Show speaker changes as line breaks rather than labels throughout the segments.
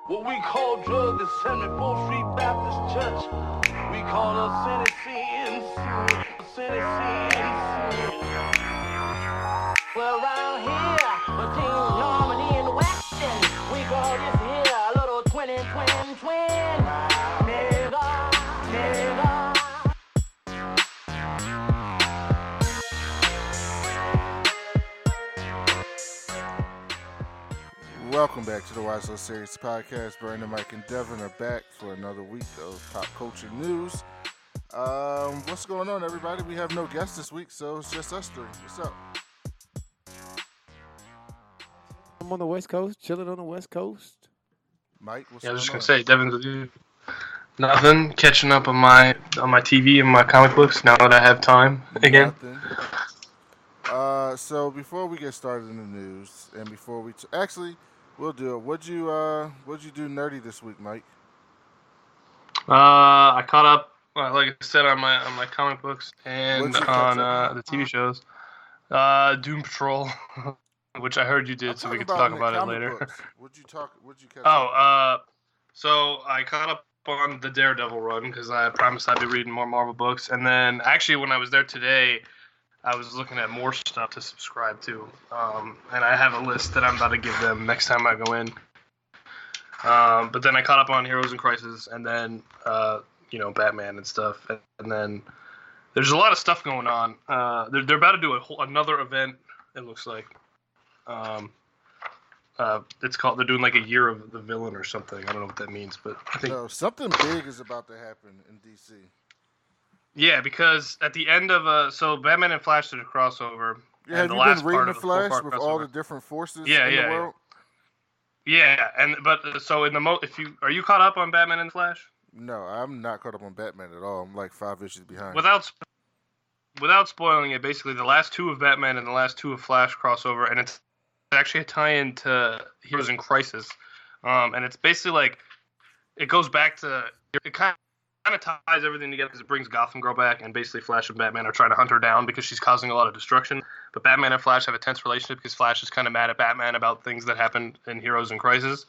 What we call drug is 74th Street Baptist Church. We call us sin. Well, around here, between Normandy and Weston, we call this here a little twin. Nigga.
Welcome back to the Why So Serious podcast. Brandon, Mike, and Devin are back for another week of pop culture news. What's going on, everybody? We have no guests this week, so it's just us three. What's up?
I'm on the West Coast, chilling on the West Coast.
Mike, what's
I was just
going
gonna say, Devin's with you. Nothing. Catching up on my TV and my comic books now that I have time again.
Nothing. So before we get started in the news, and before we actually, we'll do it. What'd you do nerdy this week, Mike?
I caught up, like I said, on my comic books and on the TV shows. Doom Patrol, which I heard you did, so we could talk about it later.
What'd you catch up?
So I caught up on the Daredevil run because I promised I'd be reading more Marvel books, and then actually when I was there today, I was looking at more stuff to subscribe to, and I have a list that I'm about to give them next time I go in. But then I caught up on Heroes in Crisis, and then Batman and stuff, and then there's a lot of stuff going on. They're about to do another event. It looks like. It's called. They're doing like a year of the villain or something. I don't know what that means, but I think
something big is about to happen in DC.
Yeah, because at the end of so Batman and Flash did a crossover.
Yeah, have you been reading the Flash with all the different forces in the world?
Yeah, so in the are you caught up on Batman and Flash?
No, I'm not caught up on Batman at all. I'm like 5 issues behind.
Without spoiling it, basically the last two of Batman and the last two of Flash crossover, and it's actually a tie-in to Heroes in Crisis, and it's basically like it goes back to it kind of ties everything together because it brings Gotham Girl back, and basically Flash and Batman are trying to hunt her down because she's causing a lot of destruction. But Batman and Flash have a tense relationship because Flash is kind of mad at Batman about things that happened in Heroes in Crisis,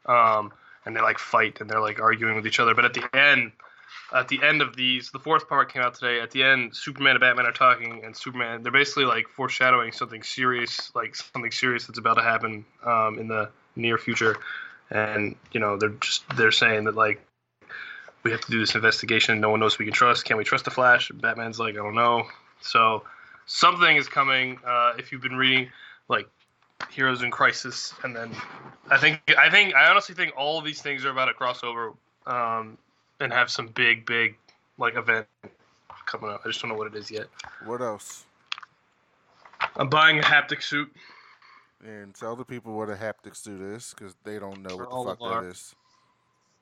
and they like fight and they're like arguing with each other. But at the end of these, the fourth part came out today. At the end, Superman and Batman are talking, and Superman, they're basically like foreshadowing something serious that's about to happen in the near future, and they're saying that like we have to do this investigation. No one knows who we can trust. Can we trust the Flash? And Batman's like, I don't know. So something is coming. If you've been reading like Heroes in Crisis, and then I honestly think all of these things are about to cross over and have some big like event coming up. I just don't know what it is yet.
What else?
I'm buying a haptic suit.
And tell the people what a haptic suit is, because they don't know what the fuck that is.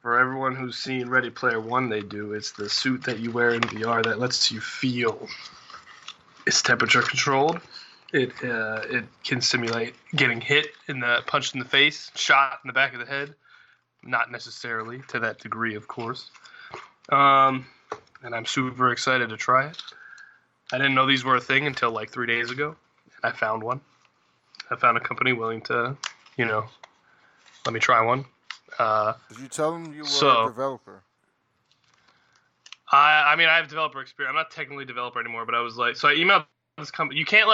For everyone who's seen Ready Player One, they do. It's the suit that you wear in VR that lets you feel. It's temperature controlled. It can simulate getting punched in the face, shot in the back of the head. Not necessarily to that degree, of course. And I'm super excited to try it. I didn't know these were a thing until like 3 days ago. I found one. I found a company willing to, let me try one.
Did you tell them you were a developer?
I have developer experience. I'm not technically a developer anymore, but I was like, so I emailed this company. You can't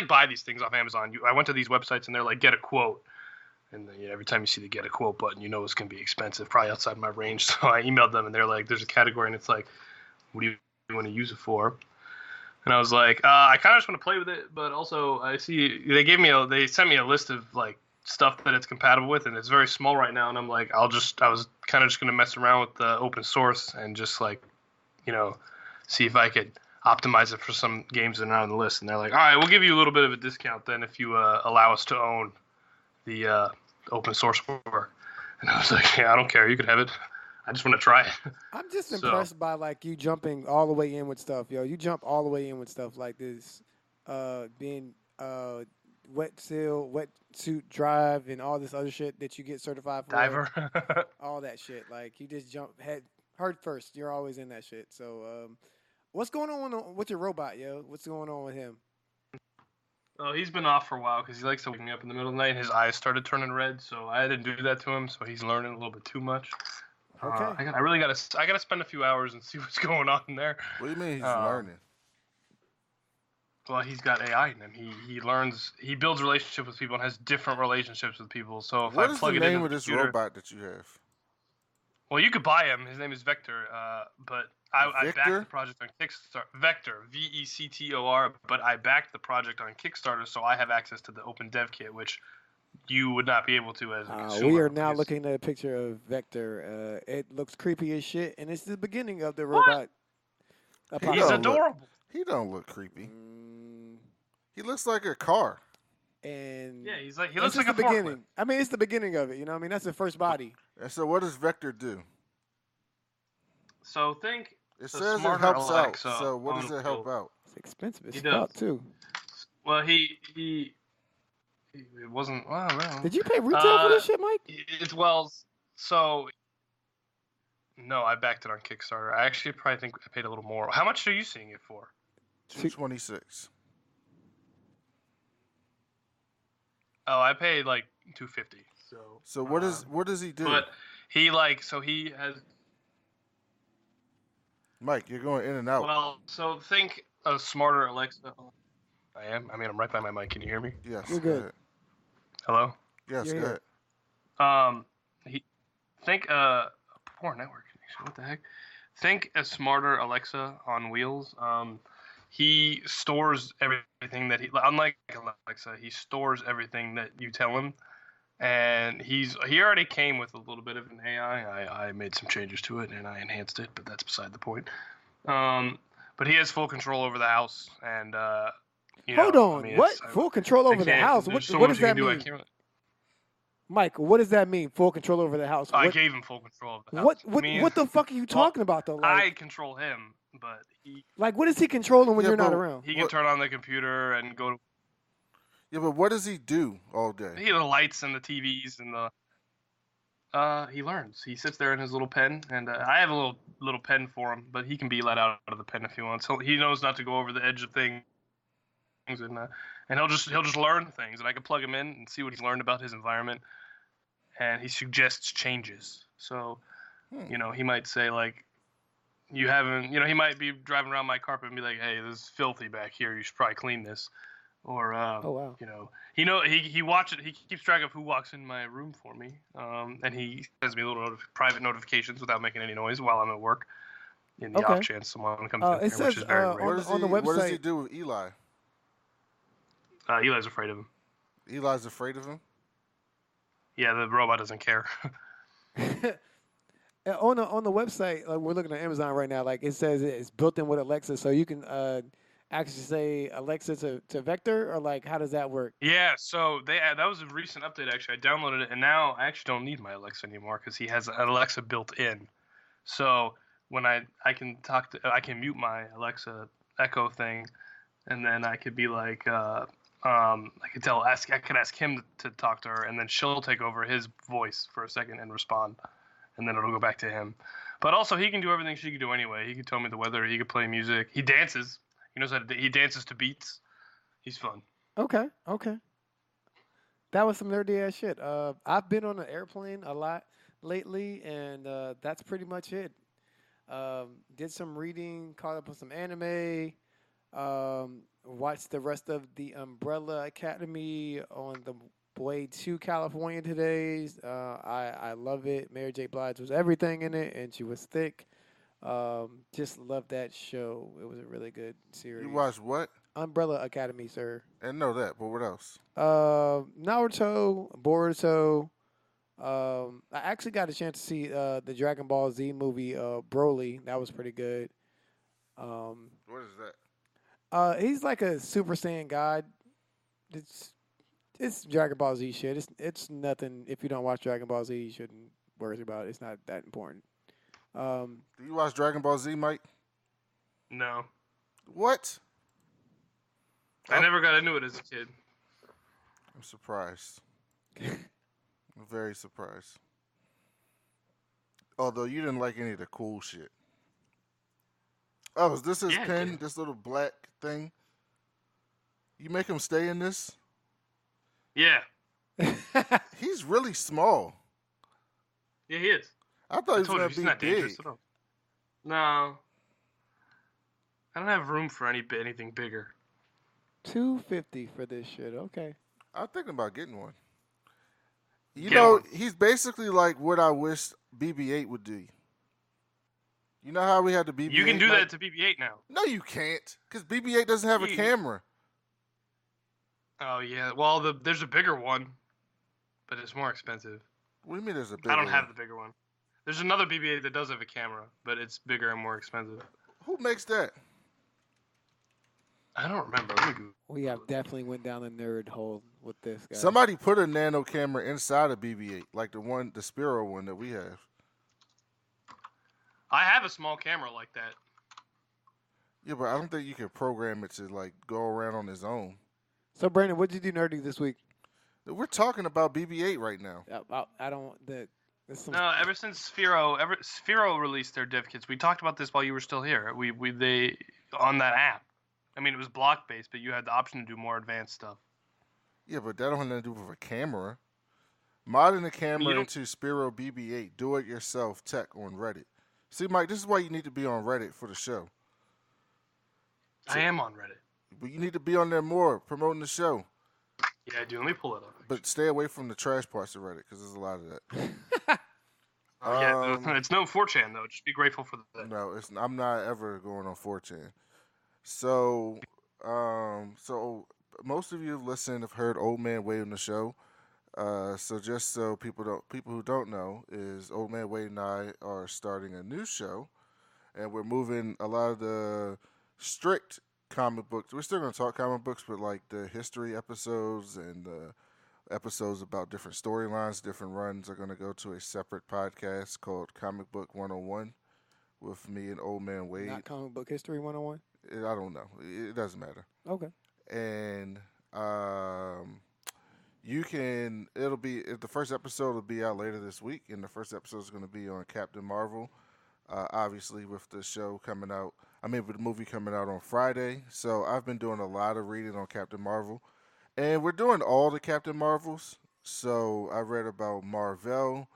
buy these things off Amazon. I went to these websites and they're like, get a quote. And then, every time you see the get a quote button, it's going to be expensive, probably outside my range. So I emailed them and they're like, there's a category and it's like, what do you want to use it for? And I was like, I kind of just want to play with it, but also I see they sent me a list of like stuff that it's compatible with, and it's very small right now. And I'm like, I was kind of just going to mess around with the open source and just like, see if I could optimize it for some games that are not on the list. And they're like, all right, we'll give you a little bit of a discount then if you allow us to own the open source work. And I was like, yeah, I don't care. You can have it. I just want to try it.
I'm just impressed by like you jumping all the way in with stuff, yo. You jump all the way in with stuff like this, being wet suit drive and all this other shit that you get certified for.
Diver.
All that shit. Like you just jump head first. You're always in that shit. So What's going on with your robot, yo? What's going on with him?
Oh, he's been off for a while because he likes to wake me up in the middle of the night. His eyes started turning red, so I didn't do that to him. So he's learning a little bit too much.
Okay.
I really gotta spend a few hours and see what's going on in there.
What do you mean he's learning?
Well, he's got AI in him. He learns. He builds relationships with people and has different relationships with people. So if I plug it into the computer,
what is the name of this robot that you have?
Well, you could buy him. His name is Vector. But I backed the project on Kickstarter. Vector, Vector. But I backed the project on Kickstarter, so I have access to the open dev kit, which you would not be able to as a consumer.
We are now looking at a picture of Vector. It looks creepy as shit, and it's the beginning of the robot.
He's adorable.
He don't look creepy. He looks like a car.
And
yeah, he looks like a
beginning. I mean, it's the beginning of it. You know what I mean? That's the first body.
And so what does Vector do?
So think
it says it helps Alexa out. So what does it help out?
It's expensive as fuck too.
Well, it wasn't. Well, no.
Did you pay retail for this shit, Mike?
No, I backed it on Kickstarter. I actually probably think I paid a little more. How much are you seeing it for?
$226.
Oh, I paid like $250.
So what does he do?
But he has.
Mike, you're going in and out.
Well, so think a smarter Alexa. I am. I mean, I'm right by my mic. Can you hear me?
Yes.
You're good.
Hello.
Yes, go
ahead. Think a poor network connection. What the heck? Think a smarter Alexa on wheels. He stores everything that unlike Alexa, he stores everything that you tell him, and he already came with a little bit of an AI. I made some changes to it and I enhanced it, but that's beside the point. But he has full control over the house, and
hold on, what? Full control over the house? What does that mean? Mike, what does that mean? Full control over the house?
I gave him full control over the house.
What the fuck are you talking about though?
I control him, but he.
Like, what is he controlling when you're not around?
He can turn on the computer and go to.
Yeah, but what does he do all day?
The lights and the TVs and the. He learns. He sits there in his little pen, and I have a little pen for him, but he can be let out of the pen if he wants. He knows not to go over the edge of things, and he'll just learn things, and I can plug him in and see what he's learned about his environment, and he suggests changes. So, he might say like, you haven't, he might be driving around my carpet and be like, hey, this is filthy back here. You should probably clean this. Or,
oh, wow.
He watches it. He keeps track of who walks in my room for me. And he sends me little private notifications without making any noise while I'm at work. In the off chance someone comes in here, which is very rare.
On the website.
What does he do with Eli?
Eli's afraid of him.
Eli's afraid of him?
Yeah, the robot doesn't care.
On the website, like we're looking at Amazon right now, like it says it's built in with Alexa, so you can actually say Alexa to Vector, or like how does that work?
Yeah, so that was a recent update actually. I downloaded it, and now I actually don't need my Alexa anymore because he has an Alexa built in. So when I can mute my Alexa Echo thing, and then I could be like, I could ask him to talk to her, and then she'll take over his voice for a second and respond. And then it'll go back to him. But also, he can do everything she can do anyway. He can tell me the weather. He can play music. He dances. He knows how to. He dances to beats. He's fun.
Okay. That was some nerdy ass shit. I've been on an airplane a lot lately, and that's pretty much it. Did some reading, caught up with some anime. Watched the rest of the Umbrella Academy on the way to California today. I love it. Mary J. Blige was everything in it, and she was thick. Just love that show. It was a really good series.
You watched what?
Umbrella Academy, sir.
I know that, but what else?
Naruto, Boruto. I actually got a chance to see the Dragon Ball Z movie, Broly. That was pretty good.
What is that?
He's like a Super Saiyan god. It's Dragon Ball Z shit. It's nothing. If you don't watch Dragon Ball Z, you shouldn't worry about it. It's not that important.
Do you watch Dragon Ball Z, Mike?
No.
What?
I never got into it as a kid.
I'm surprised. I'm very surprised. Although you didn't like any of the cool shit. Oh, is this his
Yeah,
pen?
dude.
This little black thing? You make him stay in this?
Yeah.
He's really small.
Yeah, he is.
I thought
I
he was
told you,
gonna
he's
be
not dangerous
big.
at all. No. I don't have room for anything bigger.
$250 for this shit. Okay.
I'm thinking about getting one. You
Get
know,
one.
he's basically like what I wish BB-8 would do. You know how we had the BB-8?
You can do
mic?
that to BB-8 now.
No, you can't, because BB-8 doesn't have a
You-
camera.
Oh yeah. Well, there's a bigger one, but it's more expensive.
What do you mean there's a bigger
I don't have
one?
the bigger one. There's another BB-8 that does have a camera, but it's bigger and more expensive.
Who makes that?
I don't remember. Let me Google.
We have definitely went down the nerd hole with this guy.
Somebody put a nano camera inside of BB-8, like the Spiro one that we have.
I have a small camera like that.
Yeah, but I don't think you can program it to like go around on its own.
So, Brandon, what did you do nerdy this week?
We're talking about BB-8 right now.
I don't. There's some,
No, ever since Sphero released their div kits, we talked about this while you were still here. They on that app. I mean, it was block based, but you had the option to do more advanced stuff.
Yeah, but that don't have nothing to do with a camera. Modding the camera
You don't-
into Spiro BB-8, do it yourself tech on Reddit. See, Mike, this is why you need to be on Reddit for the show.
I am on Reddit.
But you need to be on there more, promoting the show.
Yeah, I do. Let me pull it up.
But stay away from the trash parts of Reddit, because there's a lot of that.
Yeah, it's no 4chan though. Just be grateful for that.
No, I'm not ever going on 4chan. So most of you have listened, have heard Old Man Wade on the show. So just so people who don't know, is Old Man Wade and I are starting a new show, and we're moving a lot of the strict comic books. We're still going to talk comic books, but like the history episodes and the episodes about different storylines, different runs are going to go to a separate podcast called Comic Book 101 with me and Old Man Wade.
not comic book history 101.
I don't know. It doesn't matter.
Okay.
And the first episode will be out later this week, and the first episode is going to be on Captain Marvel. Obviously, with the show coming out, with the movie coming out on Friday. So I've been doing a lot of reading on Captain Marvel, and we're doing all the Captain Marvels. So I read about Marvel,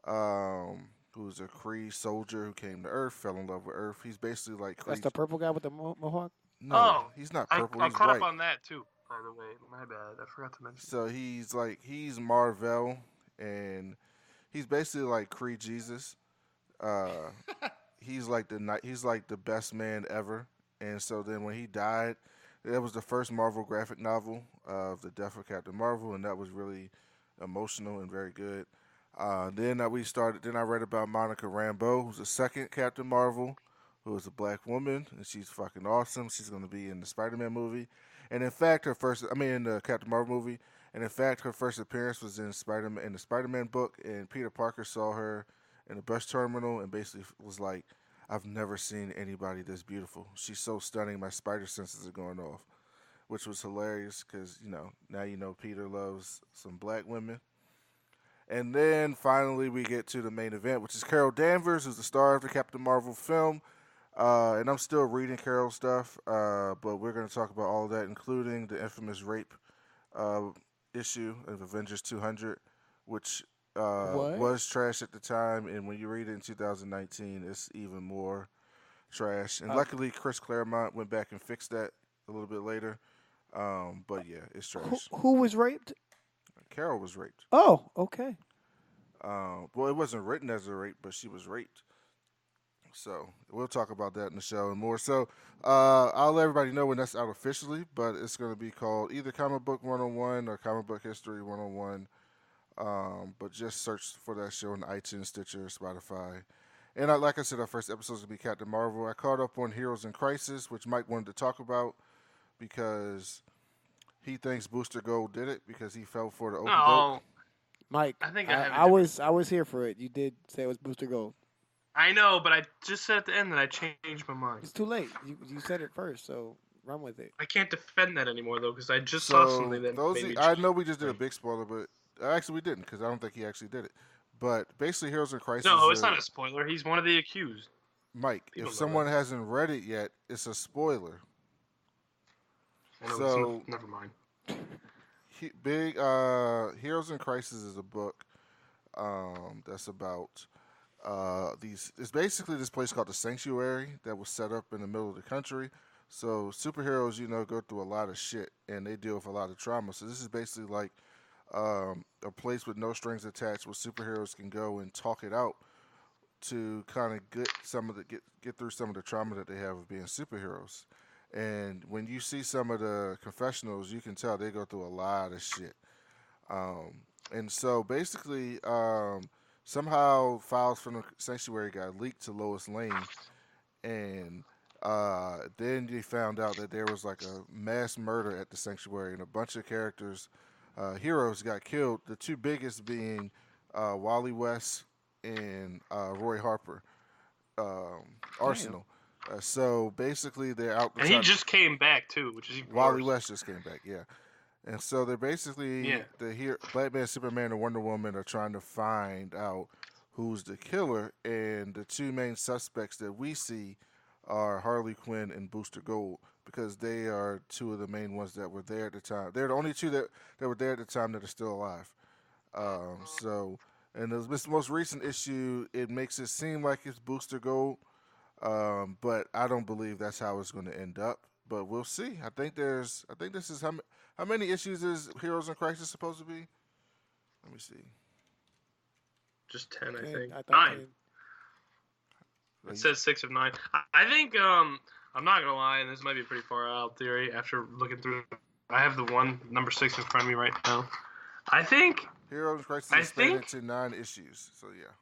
who's a Kree soldier who came to Earth, fell in love with Earth. He's basically like Kree.
That's the purple guy with the mohawk.
No, he's not purple.
I'm
He's
caught
white.
up on that too. By the way, my bad. I forgot to mention.
So he's Marvel, and he's basically like Kree Jesus. He's like the best man ever. And so then when he died, that was the first Marvel graphic novel of the death of Captain Marvel, and that was really emotional and very good. Then I read about Monica Rambeau, who's the second Captain Marvel, who is a black woman, and she's fucking awesome. She's going to be in the Spider-Man movie. And in fact, in the Captain Marvel movie, and in fact, her first appearance was in the Spider-Man book, and Peter Parker saw her in a bus terminal and basically was like, I've never seen anybody this beautiful. She's so stunning, my spider senses are going off, which was hilarious because, now Peter loves some black women. And then finally we get to the main event, which is Carol Danvers, who's the star of the Captain Marvel film. And I'm still reading Carol's stuff, but we're going to talk about all of that, including the infamous rape issue of Avengers 200, which was trash at the time, and when you read it in 2019, it's even more trash. And luckily, Chris Claremont went back and fixed that a little bit later. But yeah, it's trash.
Who was raped?
Carol was raped.
Oh, okay.
Well, it wasn't written as a rape, but she was raped. So we'll talk about that in the show and more. So I'll let everybody know when that's out officially, but it's going to be called either Comic Book 101 or Comic Book History 101. But just search for that show on iTunes, Stitcher, Spotify. And like I said, our first episode is going to be Captain Marvel. I caught up on Heroes in Crisis, which Mike wanted to talk about because he thinks Booster Gold did it because he fell for the open boat.
Mike,
I think
I was here for it. You did say it was Booster Gold.
I know, but I just said at the end that I changed my mind.
It's too late. You said it first, so run with it.
I can't defend that anymore though because I just saw something that made me
I know we just did a big spoiler, but actually we didn't because I don't think he actually did it. But basically, Heroes in Crisis.
No, it's not a spoiler. He's one of the accused.
Mike,
People
if
know
someone
that.
hasn't read it yet, it's a spoiler.
I know,
So
never mind.
Heroes in Crisis is a book that's about these. It's basically this place called the Sanctuary that was set up in the middle of the country. So superheroes, go through a lot of shit and they deal with a lot of trauma. So this is basically like a place with no strings attached where superheroes can go and talk it out to kind of get through some of the trauma that they have of being superheroes. And when you see some of the confessionals, you can tell they go through a lot of shit. And so basically, somehow files from the sanctuary got leaked to Lois Lane, and then they found out that there was like a mass murder at the sanctuary, and a bunch of characters, heroes, got killed. The two biggest being Wally West and Roy Harper, Arsenal. So basically, they're out.
And he just came back too, which is even
Wally
worse.
West just came back, yeah. And so they're basically Batman, Superman, and Wonder Woman are trying to find out who's the killer, and the two main suspects that we see are Harley Quinn and Booster Gold because they are two of the main ones that were there at the time. They're the only two that were there at the time that are still alive. And this most recent issue, it makes it seem like it's Booster Gold, but I don't believe that's how it's going to end up. But we'll see. I think this is how many issues is Heroes in Crisis supposed to be? Let me see.
Just 10, I think.
9.
It says 6 of 9. I think, I'm not going to lie, and this might be a pretty far out theory after looking through. I have the one, number 6 in front of me right now. I think...
Heroes in Crisis is expanded to 9 issues, so yeah.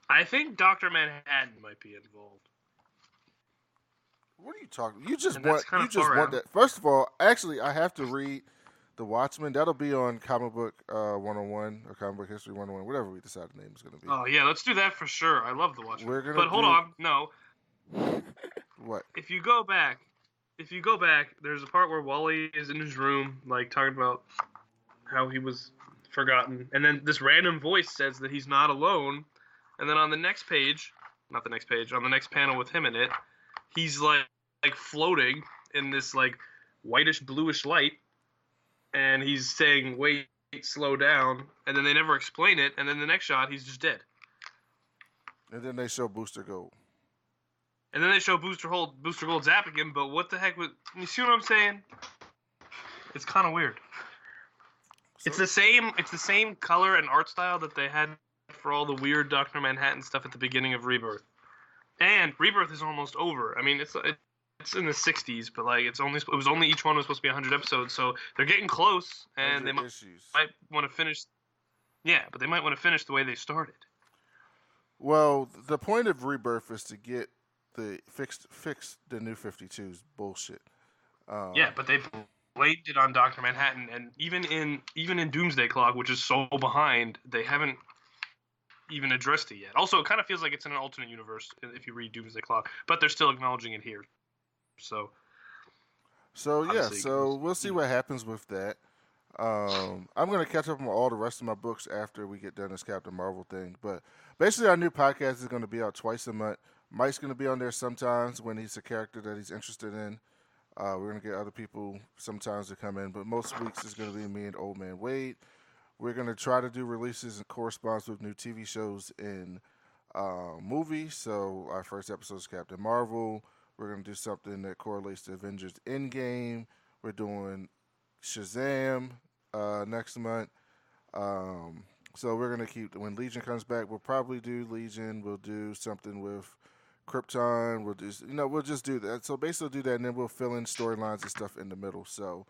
I think Dr. Manhattan might be involved.
What are you talking? You just
And
want
that's kinda
you just
far
want
out.
that. First of all, actually, I have to read The Watchmen. That'll be on Comic Book 101 or Comic Book History 101, whatever we decide the name is going to be.
Oh, yeah, let's do that for sure. I love The Watchmen.
We're gonna
But hold
do-
on, no.
What?
If you go back, there's a part where Wally is in his room, like, talking about how he was forgotten. And then this random voice says that he's not alone. And then on the next page, on the next panel with him in it, he's like floating in this like whitish bluish light, and he's saying, "Wait, slow down." And then they never explain it. And then the next shot, he's just dead.
And then they show Booster Gold.
And then they show Booster Gold zapping him. But what the heck was? You see what I'm saying? It's kind of weird.
So,
It's the same color and art style that they had for all the weird Dr. Manhattan stuff at the beginning of Rebirth. And Rebirth is almost over. I mean, it's in the 60s, but like it was only each one was supposed to be 100 episodes, so they're getting close, and they might want to finish. Yeah, but they might want to finish the way they started.
Well, the point of Rebirth is to get the fix the New 52's bullshit.
Yeah, but they blamed it on Dr. Manhattan, and even in Doomsday Clock, which is so behind, they haven't even addressed it yet. Also, it kind of feels like it's in an alternate universe if you read Doomsday Clock, but they're still acknowledging it here. So
yeah, so we'll see what happens with that. I'm going to catch up on all the rest of my books after we get done this Captain Marvel thing. But basically, our new podcast is going to be out twice a month. Mike's going to be on there sometimes when he's a character that he's interested in. We're going to get other people sometimes to come in, but most weeks is going to be me and Old Man Wade. We're going to try to do releases and correspond with new TV shows and movies. So our first episode is Captain Marvel. We're going to do something that correlates to Avengers Endgame. We're doing Shazam next month. So we're going to keep, when Legion comes back, we'll probably do Legion. We'll do something with Krypton. We'll just do that. So basically do that, and then we'll fill in storylines and stuff in the middle. So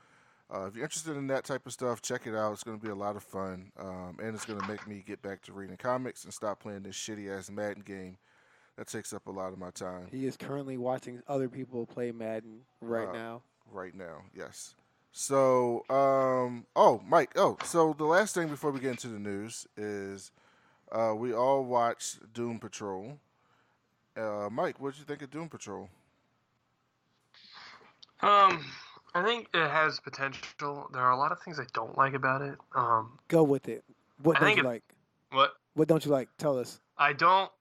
if you're interested in that type of stuff, check it out. It's going to be a lot of fun, and it's going to make me get back to reading comics and stop playing this shitty-ass Madden game that takes up a lot of my time.
He is currently watching other people play Madden right now.
Right now, yes. So, Mike. So the last thing before we get into the news is we all watched Doom Patrol. Mike, what did you think of Doom Patrol?
I think it has potential. There are a lot of things I don't like about it.
Go with it. What don't you like?
What?
What don't you like? Tell us.
I don't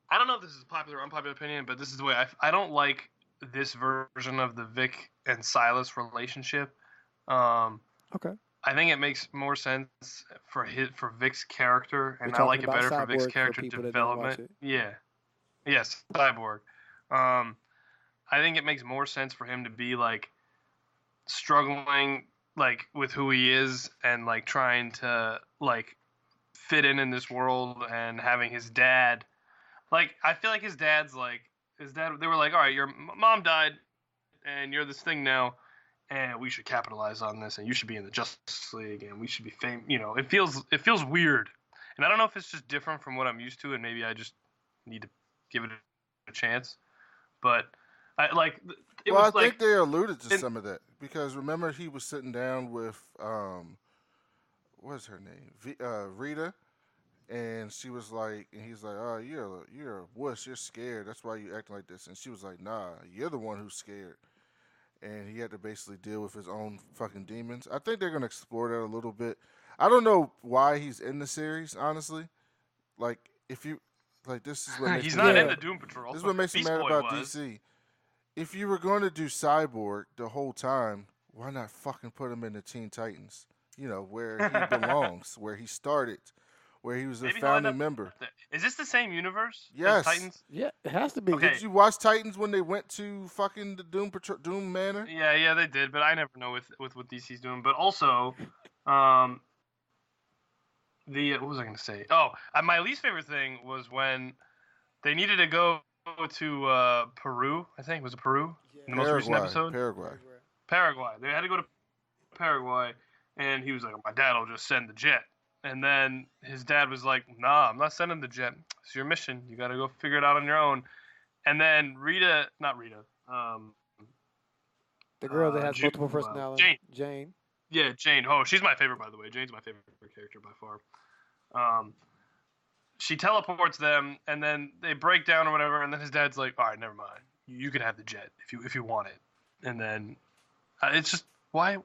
I don't know if this is a popular or unpopular opinion, but this is the way I don't like this version of the Vic and Silas relationship.
Okay.
I think it makes more sense for Vic's character,
We're
and I
talking
like it
about
better for Vic's
Cyborg
character
people that didn't watch
development.
it.
Yeah, yes, Cyborg. I think it makes more sense for him to be like struggling like with who he is and like trying to like fit in this world and having his dad like I feel like his dad they were like, all right, your mom died and you're this thing now and we should capitalize on this and you should be in the Justice League and we should be famous. You know, it feels weird, and I don't know if it's just different from what I'm used to and maybe I just need to give it a chance, but I like it
well,
was
I
like
think they alluded to some of that because remember he was sitting down with what's her name, Rita, and she was like, and he's like, oh, you're a wuss, you're scared, that's why you acting like this, and she was like, nah, you're the one who's scared, and he had to basically deal with his own fucking demons. I think they're gonna explore that a little bit. I don't know why he's in the series, honestly. Like, if you like, this is what makes
he's
me
not
mad.
in the Doom Patrol.
This is what makes me
Beast
mad
Boy
about
was.
DC. If you were going to do Cyborg the whole time, why not fucking put him in the Teen Titans? You know, where he belongs, where he started, where he was a
Maybe he'll end
founding
up
member.
Is this the same universe?
Yes.
As Titans?
Yeah, it has to be.
Okay.
Did you watch Titans when they went to fucking the Doom Manor?
Yeah, they did, but I never know with what DC's doing. But also, what was I going to say? Oh, my least favorite thing was when they needed to go to Peru. I think was it Peru in the most recent episode. Paraguay. They had to go to Paraguay, and he was like, "My dad will just send the jet." And then his dad was like, "Nah, I'm not sending the jet. It's your mission. You got to go figure it out on your own." And then not Rita,
The girl that has multiple
Jane.
personalities. Jane.
Yeah, Jane. Oh, she's my favorite, by the way. Jane's my favorite character by far. She teleports them, and then they break down or whatever. And then his dad's like, "All right, never mind. You can have the jet if you want it." And then it's just why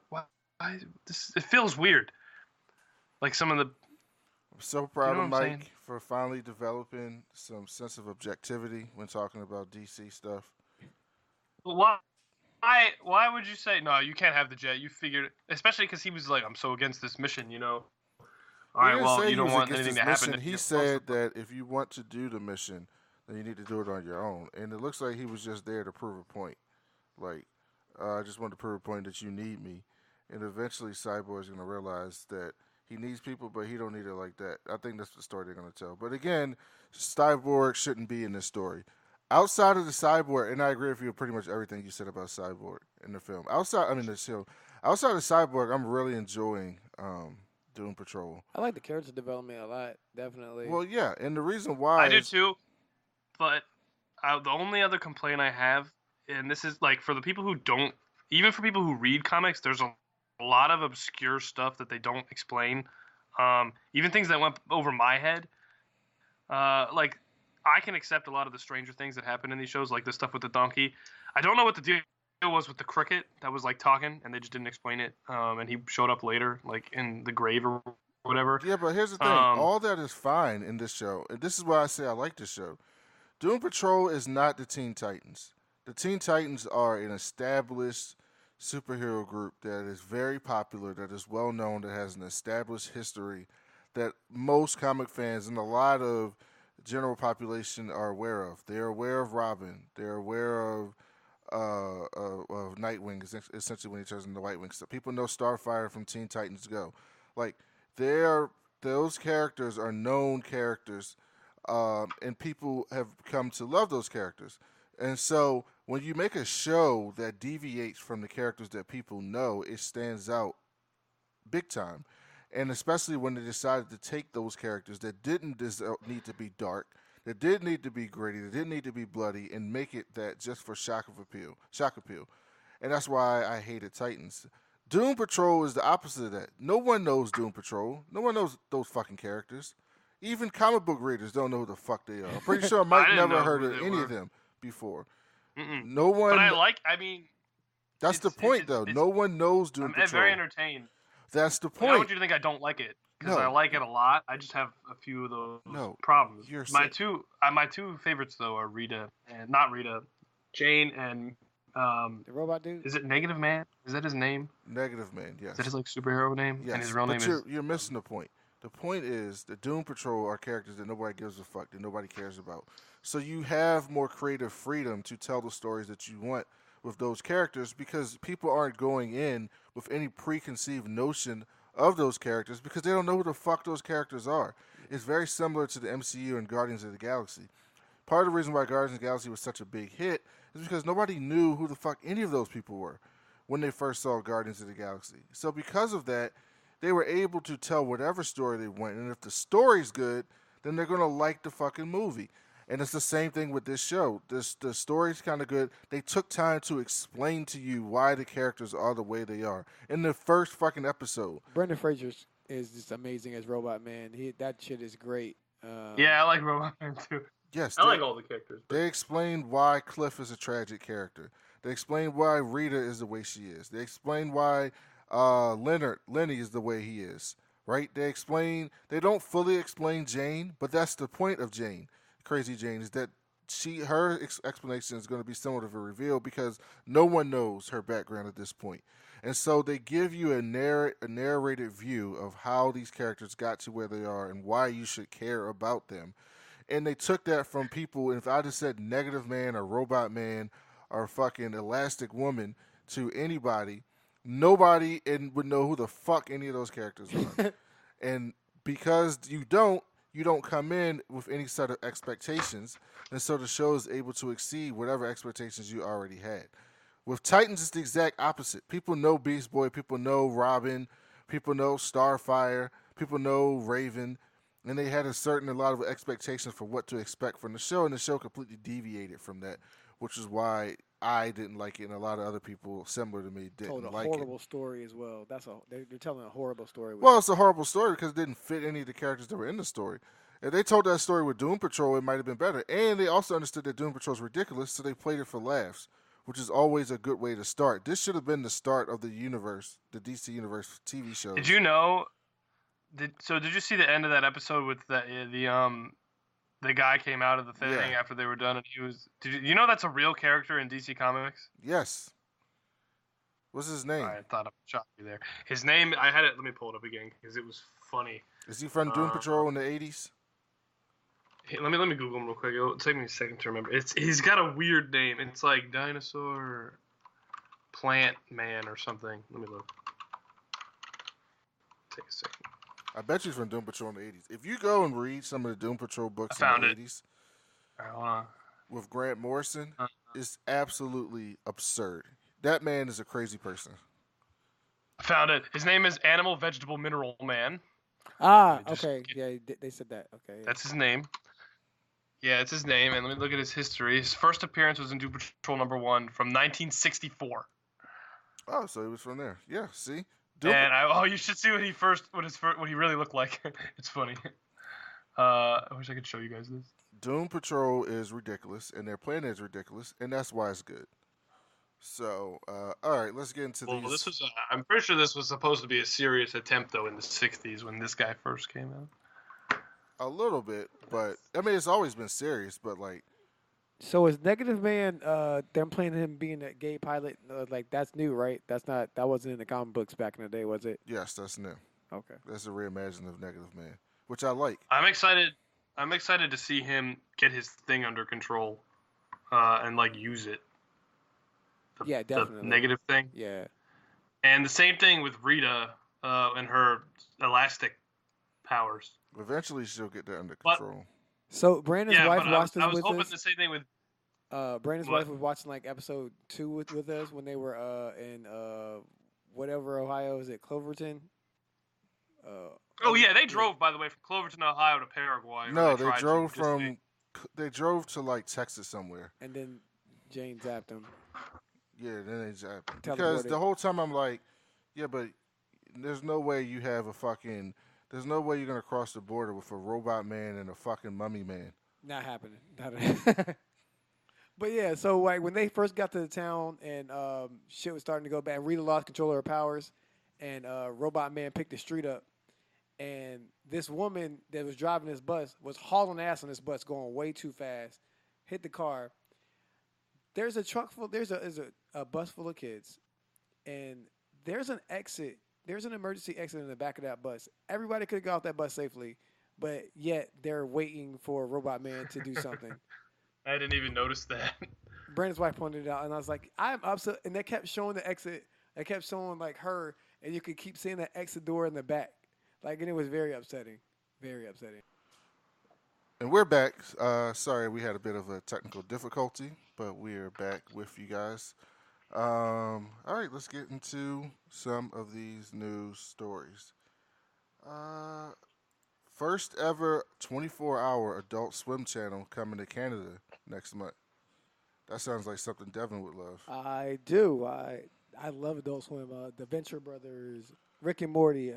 this? It feels weird. Like some of the.
I'm so proud of Mike
saying?
for finally developing some sense of objectivity when talking about DC stuff.
Why would you say no? You can't have the jet. You figured, especially because he was like, "I'm so against this mission," you know. All right, well, you don't want anything to happen.
He said that if you want to do the mission, then you need to do it on your own. And it looks like he was just there to prove a point. Like, I just want to prove a point that you need me. And eventually, Cyborg's going to realize that he needs people, but he don't need it like that. I think that's the story they're going to tell. But again, Cyborg shouldn't be in this story. Outside of the Cyborg, and I agree with you pretty much everything you said about Cyborg in the film. Outside of Cyborg, I'm really enjoying Doom Patrol.
I like the character development a lot, definitely.
Well, yeah, and the reason why
I do too, but the only other complaint I have, and this is like for the people who don't, even for people who read comics, there's a lot of obscure stuff that they don't explain. Even things that went over my head. Like I can accept a lot of the stranger things that happen in these shows, like the stuff with the donkey. I don't know what the deal was with the cricket that was like talking, and they just didn't explain it. And he showed up later, like in the grave or whatever.
Yeah, but here's the thing: all that is fine in this show, and this is why I say I like this show. Doom Patrol is not the Teen Titans. The Teen Titans are an established superhero group that is very popular, that is well known, that has an established history, that most comic fans and a lot of general population are aware of. They're aware of Robin. They're aware of Nightwing, essentially when he turns into White Wing. So people know Starfire from Teen Titans Go. Like, those characters are known characters, and people have come to love those characters. And so when you make a show that deviates from the characters that people know, it stands out big time. And especially when they decided to take those characters that didn't need to be dark, that didn't need to be gritty, that didn't need to be bloody, and make it that just for shock appeal. And that's why I hated Titans. Doom Patrol is the opposite of that. No one knows Doom Patrol. No one knows those fucking characters. Even comic book readers don't know who the fuck they are. I'm pretty sure Mike never heard of any of them before. No one.
But I mean.
That's the point, though. No one knows Doom Patrol.
I'm very entertained.
That's the
I
point.
don't want you to think I don't like it because I like it a lot. I just have a few of those problems. My two favorites though are Jane and
the robot dude.
Is it Negative Man? Is that his name?
Negative Man, yes.
Is that his superhero name?
Yes.
And his real name is.
You're missing the point. The point is the Doom Patrol are characters that nobody gives a fuck, that nobody cares about. So you have more creative freedom to tell the stories that you want with those characters because people aren't going in with any preconceived notion of those characters because they don't know who the fuck those characters are. It's very similar to the MCU and Guardians of the Galaxy. Part of the reason why Guardians of the Galaxy was such a big hit is because nobody knew who the fuck any of those people were when they first saw Guardians of the Galaxy. So because of that, they were able to tell whatever story they want. And if the story's good, then they're going to like the fucking movie. And it's the same thing with this show. The story's kind of good. They took time to explain to you why the characters are the way they are. In the first fucking episode.
Brendan Fraser is just amazing as Robot Man. That shit is great.
Yeah, I like Robot Man too.
Yes.
I like all the characters.
They explained why Cliff is a tragic character. They explained why Rita is the way she is. They explained why Lenny is the way he is. Right? They don't fully explain Jane, but that's the point of Jane. Crazy Jane is that her explanation is going to be somewhat of a reveal because no one knows her background at this point. And so they give you a narrated view of how these characters got to where they are and why you should care about them. And they took that from people, and if I just said Negative Man or Robot Man or fucking Elastic Woman to anybody, nobody would know who the fuck any of those characters are. And because you don't come in with any sort of expectations, and so the show is able to exceed whatever expectations you already had. With Titans, it's the exact opposite. People know Beast Boy, people know Robin, people know Starfire, people know Raven, and they had a lot of expectations for what to expect from the show, and the show completely deviated from that, which is why I didn't like it, and a lot of other people similar to me didn't like it.
Told a horrible story as well. They're telling a horrible story.
Well, it's a horrible story because it didn't fit any of the characters that were in the story. If they told that story with Doom Patrol, it might have been better. And they also understood that Doom Patrol is ridiculous, so they played it for laughs, which is always a good way to start. This should have been the start of the universe, the DC Universe TV show.
Did you know? Did you see the end of that episode with the guy came out of the thing after they were done, and he was? Did you know that's a real character in DC Comics?
Yes. What's his name?
I thought I shot you there. His name, I had it. Let me pull it up again because it was funny.
Is he from Doom Patrol in the 80s?
Let me Google him real quick. It'll take me a second to remember. He's got a weird name. It's like Dinosaur Plant Man or something. Let me look. Take a second.
I bet you he's from Doom Patrol in the 80s. If you go and read some of the Doom Patrol books in the 80s with Grant Morrison, it's absolutely absurd. That man is a crazy person.
I found it. His name is Animal Vegetable Mineral Man.
Okay. Yeah, they said that. Okay. Yeah.
That's his name. Yeah, it's his name. And let me look at his history. His first appearance was in Doom Patrol #1 from 1964.
Oh, so he was from there. Yeah, see?
You should see what he really looked like. It's funny. I wish I could show you guys this.
Doom Patrol is ridiculous, and their plan is ridiculous, and that's why it's good. So, all right, let's get into these.
This was. I'm pretty sure this was supposed to be a serious attempt, though, in the '60s when this guy first came out.
A little bit, but I mean, it's always been serious. But like,
so is Negative Man? Them playing him being a gay pilot, that's new, right? That wasn't in the comic books back in the day, was it?
Yes, that's new.
Okay,
that's a reimagining of Negative Man, which I like.
I'm excited to see him get his thing under control, and use it.
Yeah, definitely.
The negative thing.
Yeah.
And the same thing with Rita and her elastic powers.
Eventually, she'll get that under control.
So Brandon's wife watched this with us.
I was hoping the same thing with.
Brandon's wife was watching episode 2 with us when they were in whatever Ohio, is it Cloverton?
They drove, by the way, from Cloverton, Ohio to Paraguay.
No, they drove to Texas somewhere.
And then Jane zapped him.
Yeah, then they zapped him. Because the whole time I'm like, yeah, but there's no way you have there's no way you're going to cross the border with a robot man and a fucking mummy man.
Not happening. But yeah, so when they first got to the town and shit was starting to go bad, Rita lost control of her powers, and Robot Man picked the street up, and this woman that was driving this bus was hauling ass on this bus, going way too fast, hit the car. There's a truck full. There's a bus full of kids, and there's an exit. There's an emergency exit in the back of that bus. Everybody could go off that bus safely, but yet they're waiting for Robot Man to do something.
I didn't even notice that.
Brandon's wife pointed it out, and I was like, I'm upset. And they kept showing the exit. They kept showing like her, and you could keep seeing the exit door in the back. Like, and it was very upsetting. Very upsetting.
And we're back. Sorry, we had a bit of a technical difficulty, but we're back with you guys. All right, let's get into some of these news stories. First ever 24-hour Adult Swim channel coming to Canada next month. That sounds like something Devin would love.
I do. I love Adult Swim. The Venture Brothers, Rick and Morty.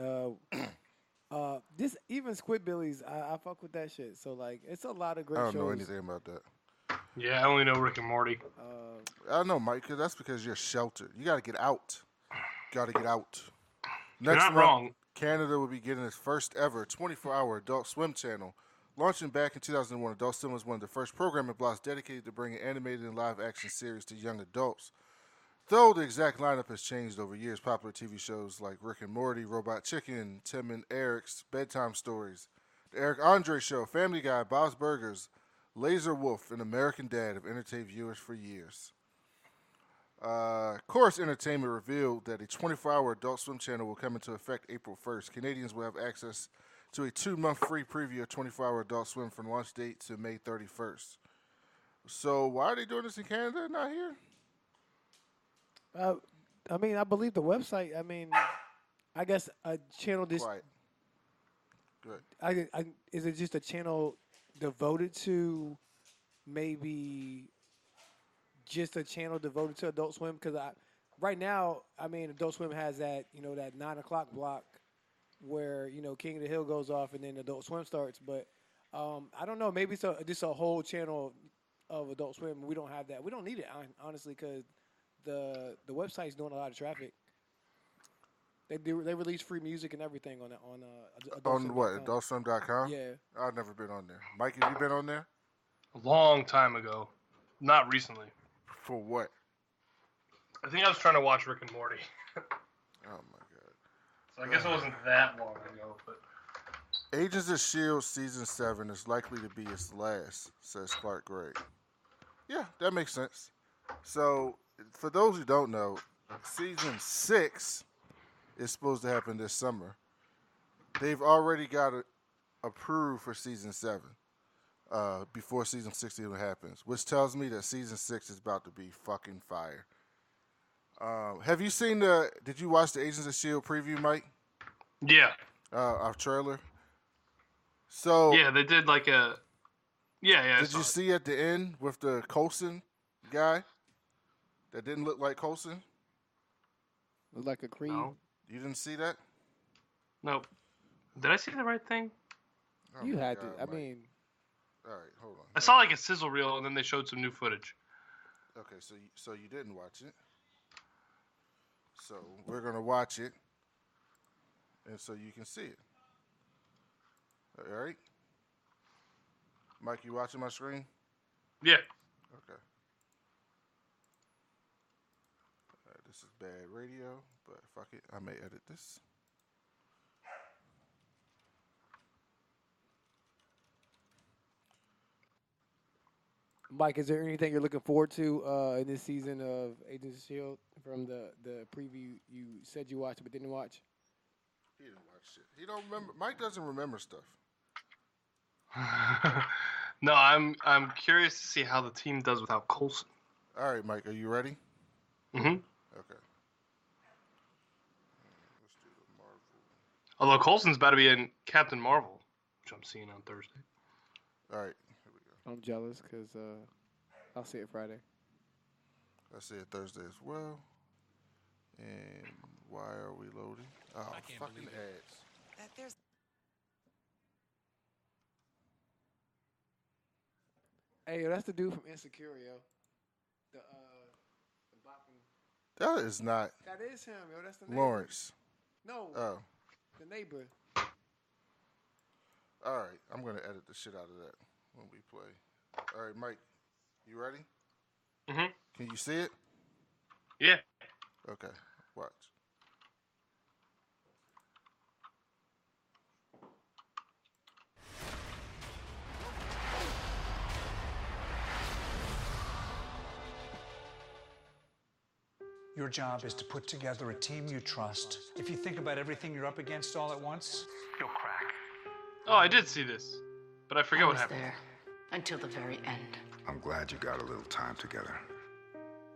This even Squidbillies. I fuck with that shit. So like, it's a lot of great shows.
I don't know anything about that.
Yeah, I only know Rick and Morty.
I don't know, Mike. Cause that's because you're sheltered. You got to get out.
You're
Next
not
month,
wrong.
Canada will be getting its first ever 24-hour Adult Swim channel. Launching back in 2001, Adult Swim was one of the first programming blocks dedicated to bringing animated and live-action series to young adults. Though the exact lineup has changed over years, popular TV shows like Rick and Morty, Robot Chicken, Tim and Eric's Bedtime Stories, The Eric Andre Show, Family Guy, Bob's Burgers, Laser Wolf, and American Dad have entertained viewers for years. Chorus Entertainment revealed that a 24-hour Adult Swim channel will come into effect April 1st. Canadians will have access to a 2-month free preview of 24-hour Adult Swim from launch date to May 31st. So why are they doing this in Canada, not here?
I mean, I believe the website. I mean, I guess a channel just.
Quiet. Good.
Is it just a channel devoted to maybe just a channel devoted to Adult Swim? Because right now, I mean, Adult Swim has that that 9 o'clock block where King of the Hill goes off and then Adult Swim starts. But I don't know. Maybe it's just a whole channel of Adult Swim. We don't have that. We don't need it honestly because the website's doing a lot of traffic. They release free music and everything on
On what? AdultSwim.com?
Yeah.
I've never been on there. Mike, have you been on there?
A long time ago. Not recently.
For what?
I think I was trying to watch Rick and Morty.
Oh my god.
So I guess it wasn't that long ago, but
Agents of S.H.I.E.L.D. Season 7 is likely to be its last, says Clark Gray. Yeah, that makes sense. So, for those who don't know, Season 6 is supposed to happen this summer. They've already got it approved for Season 7 before Season 6 even happens, which tells me that Season 6 is about to be fucking fire. Have you seen did you watch the Agents of S.H.I.E.L.D. preview, Mike?
yeah.
Our trailer? So
Yeah, they did like a. Yeah.
did you see at the end with the Coulson guy that didn't look like Coulson?
Look like a Creed.
No.
You didn't see that?
Nope. Did I see the right thing?
Oh
You
my
had
God,
to. I
Mike.
mean,
All right, hold on.
I saw like a sizzle reel, and then they showed some new footage.
Okay, so you didn't watch it. So we're gonna watch it, and so you can see it. All right, Mike, you watching my screen?
Yeah.
Okay. This is bad radio, but fuck it, I may edit this.
Mike, is there anything you're looking forward to in this season of Agents of S.H.I.E.L.D. from the preview you said you watched but didn't watch?
He didn't watch shit. He don't remember. Mike doesn't remember stuff.
No, I'm curious to see how the team does without Coulson.
All right, Mike, are you ready?
Mm-hmm.
Okay. Let's do the Marvel.
Although Coulson's about to be in Captain Marvel, which I'm seeing on Thursday.
All right, here we go.
I'm jealous because I'll see it Friday.
I see it Thursday as well. And why are we loading? Oh, fucking ads.
Hey, yo, that's the dude from Insecure, yo. The bopping.
That is not
That is him, yo. That's the name.
Lawrence.
No,
Oh,
the neighbor.
all right. I'm gonna edit the shit out of that when we play. All right, Mike, you ready?
Mhm.
Can you see it?
Yeah.
Okay, watch.
Your job is to put together a team you trust. If you think about everything you're up against all at once, you'll crack.
Oh, I did see this, but I forget
I
what
was
happened.
there until the very end.
I'm glad you got a little time together.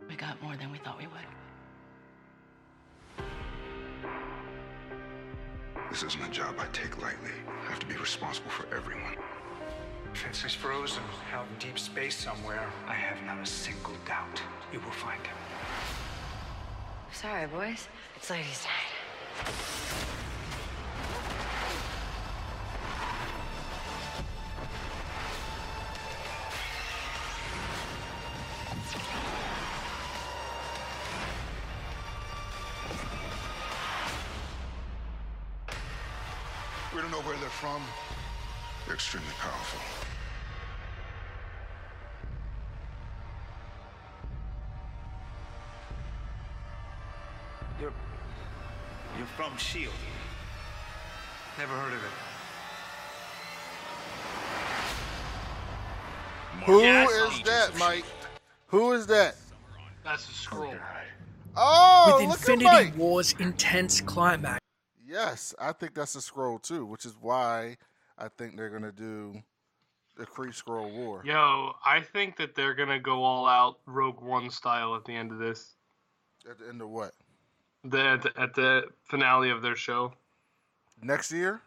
We got more than we thought we would.
This isn't a job I take lightly. I have to be responsible for everyone.
Fitz is frozen out in deep space somewhere. I have not a single doubt you will find him.
Sorry, boys. It's ladies' night.
We don't know where they're from. They're extremely powerful.
You're from S.H.I.E.L.D. Never heard of it.
Who
Yes.
is that, Mike? Who is that?
That's a scroll.
Oh,
With
look
Infinity
at Mike.
War's intense climax.
Yes, I think that's a scroll too, which is why I think they're gonna do the Kree Scroll War.
Yo, I think that they're gonna go all out Rogue One style at the end of this.
At the end of what?
At the finale of their show.
Next year?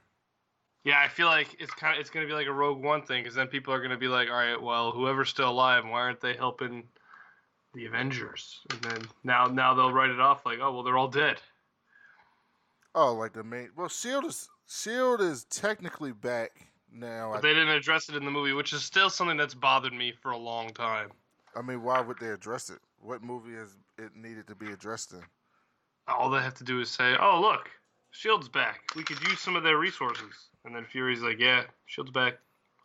Yeah, I feel like it's gonna be like a Rogue One thing, because then people are gonna be like, all right, well, whoever's still alive, why aren't they helping the Avengers? And then now they'll write it off like, oh well, they're all dead.
Oh, like the main. Well, Shield is technically back now.
But they didn't address it in the movie, which is still something that's bothered me for a long time.
I mean, why would they address it? What movie has it needed to be addressed in?
All they have to do is say, oh look, Shield's back. We could use some of their resources. And then Fury's like, yeah, Shield's back.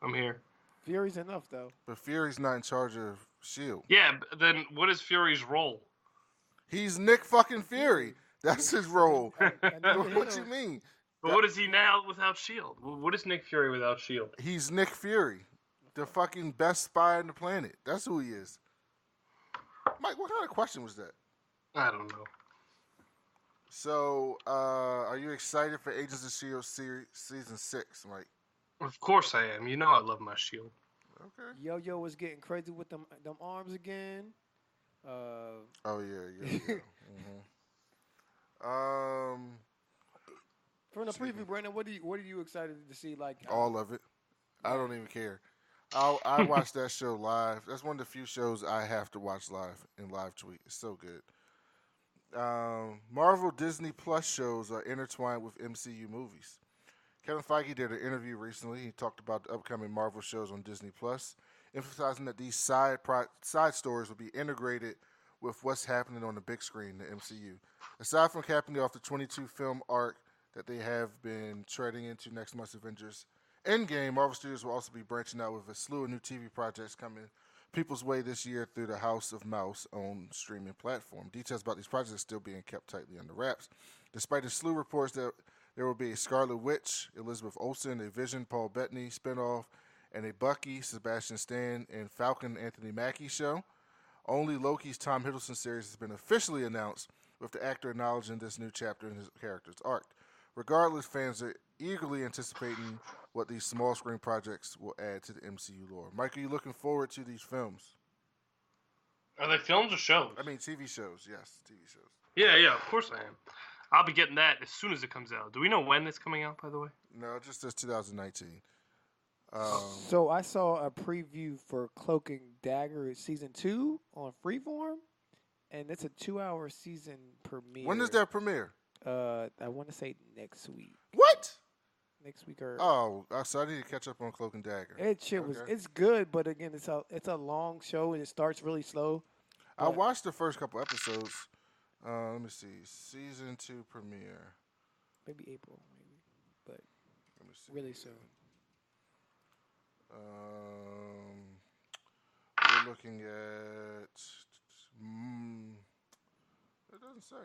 I'm here.
Fury's enough though.
But Fury's not in charge of Shield.
Yeah, but then what is Fury's role?
He's Nick fucking Fury. That's his role.
never
What
hit
you
him.
mean?
But what is he now without Shield? What is Nick Fury without Shield?
He's Nick Fury, the fucking best spy on the planet. That's who he is. Mike, what kind of question was that?
I don't know.
So, are you excited for Agents of S.H.I.E.L.D. series, season 6, Mike?
Of course I am. You know I love my Shield.
Okay.
Yo was getting crazy with them arms again.
Oh, yeah.
From the preview, Brandon, what are you excited to see? Like
All of it. I don't even care. I watch that show live. That's one of the few shows I have to watch live in live tweet. It's so good. Marvel Disney Plus shows are intertwined with MCU movies. Kevin Feige did an interview recently. He talked about the upcoming Marvel shows on Disney Plus, emphasizing that these side stories will be integrated with what's happening on the big screen, the MCU. Aside from capping off the 22-film arc that they have been treading into next month's Avengers Endgame, Marvel Studios will also be branching out with a slew of new TV projects coming people's way this year through the House of Mouse own streaming platform. Details about these projects are still being kept tightly under wraps, despite a slew of reports that there will be a Scarlet Witch, Elizabeth Olsen, a Vision, Paul Bettany spinoff, and a Bucky, Sebastian Stan, and Falcon Anthony Mackie show. Only Loki's Tom Hiddleston series has been officially announced, with the actor acknowledging this new chapter in his character's arc. Regardless, fans are eagerly anticipating what these small screen projects will add to the MCU lore. Mike, are you looking forward to these films?
Are they films or shows?
I mean, TV shows. Yes, TV shows.
Yeah, of course I am. I'll be getting that as soon as it comes out. Do we know when it's coming out, by the way?
No, it just says 2019.
So I saw a preview for Cloak and Dagger season 2 on Freeform, and it's a 2-hour season premiere.
When does that premiere?
I want to say next week.
What?
Next week or
So I need to catch up on Cloak and Dagger.
It's good, but again, it's a long show and it starts really slow.
I watched the first couple episodes. Let me see. Season 2 premiere.
maybe April, maybe, but
Let me see.
really soon.
We're looking at. It doesn't say.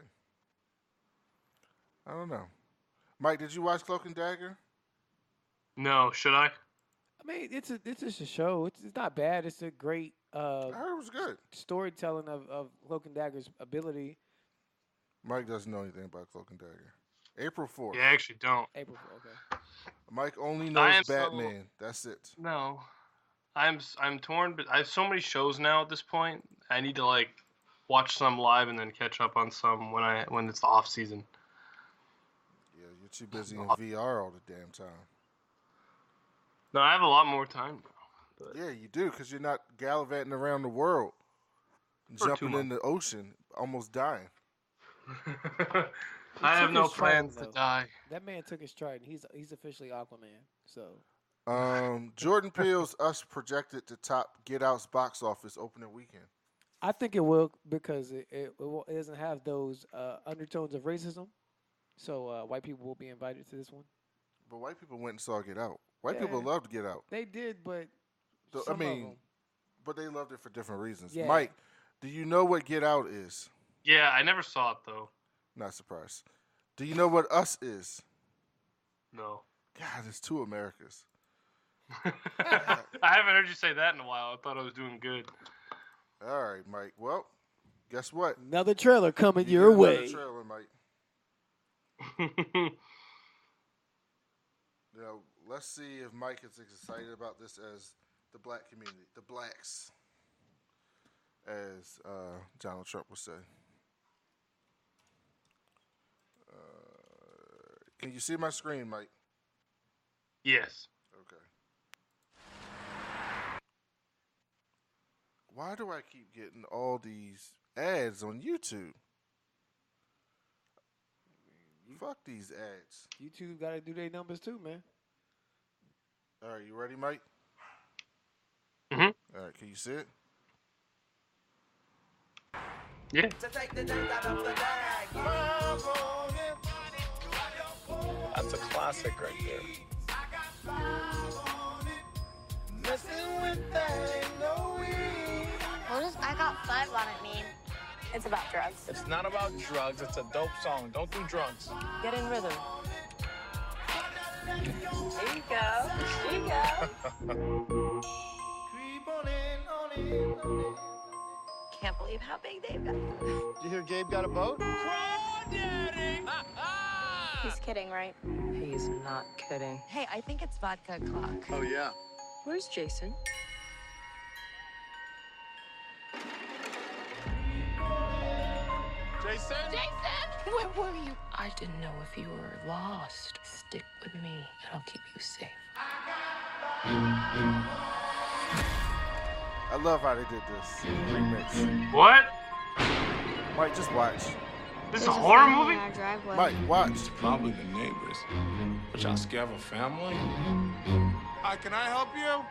I don't know. Mike, did you watch Cloak and Dagger?
No, should I?
I mean, it's just a show. It's not bad. It's a great
I heard it was good.
storytelling of Cloak and Dagger's ability.
Mike doesn't know anything about Cloak and Dagger. April 4th.
Yeah, I actually don't.
April 4th, okay.
Mike only
I
knows
am so-
Batman. That's it.
No, I'm torn, but I have so many shows now at this point. I need to like watch some live and then catch up on some when it's the off season.
Yeah, you're too busy in VR all the damn time.
No, I have a lot more time now. But
Yeah, you do, because you're not gallivanting around the world,
For 2
jumping in the ocean, almost dying.
I have
took
no
his trident,
plans to
though.
die.
That man took his trident. He's officially Aquaman. So
Jordan Peele's Us projected to top Get Out's box office opening weekend.
I think it will because it doesn't have those undertones of racism. So white people will be invited to this one.
But white people went and saw Get Out. White
Yeah.
people loved Get Out.
They did, but
So,
some of them.
but they loved it for different reasons.
Yeah.
Mike, do you know what Get Out is?
Yeah, I never saw it though.
Not surprised. Do you know what Us is?
No.
God, it's two Americas.
I haven't heard you say that in a while. I thought I was doing good.
All right, Mike. Well, guess what?
Another trailer coming
You
your
get another
way.
trailer, Mike. Now, let's see if Mike is excited about this as the black community, the blacks, as Donald Trump would say. Can you see my screen, Mike?
Yes.
Okay. Why do I keep getting all these ads on YouTube? Fuck these ads.
YouTube got to do their numbers too, man.
All right, you ready, Mike?
Mhm.
All right, can you see it?
Yeah.
That's a classic right there.
What does I got 5 on it mean? It's about drugs.
It's not about drugs. It's a dope song. Don't do drugs.
Get in rhythm.
There you go. There you go. Can't believe how big they've got.
Did you hear Gabe got a boat?
He's kidding, right?
He's not kidding.
Hey, I think it's vodka o'clock.
Oh, yeah.
Where's Jason?
Jason?
Jason! Where were you?
I didn't know if you were lost. Stick with me, and I'll keep you safe.
I love how they did this remix.
What?
Mike, just watch.
This is a horror movie?
Mike, watch.
Probably the neighbors. But y'all scared of a family? Can I help you?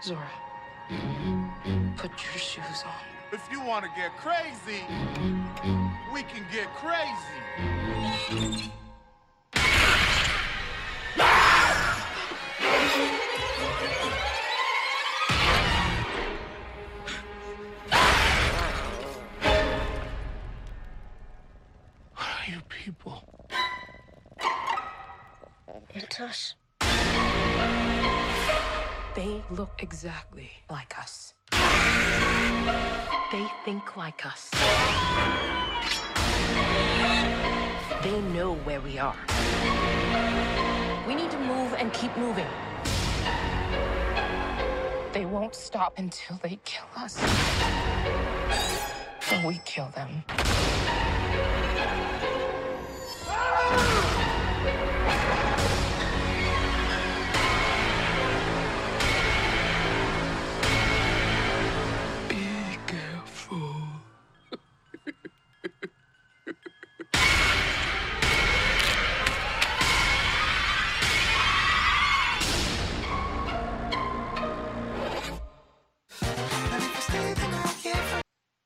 Zora, put your shoes on.
If you want to get crazy, we can get crazy. What are you people?
It's us.
They look exactly like us. They think like us. They know where we are. We need to move and keep moving. They won't stop until they kill us. Or we kill them.
Be careful.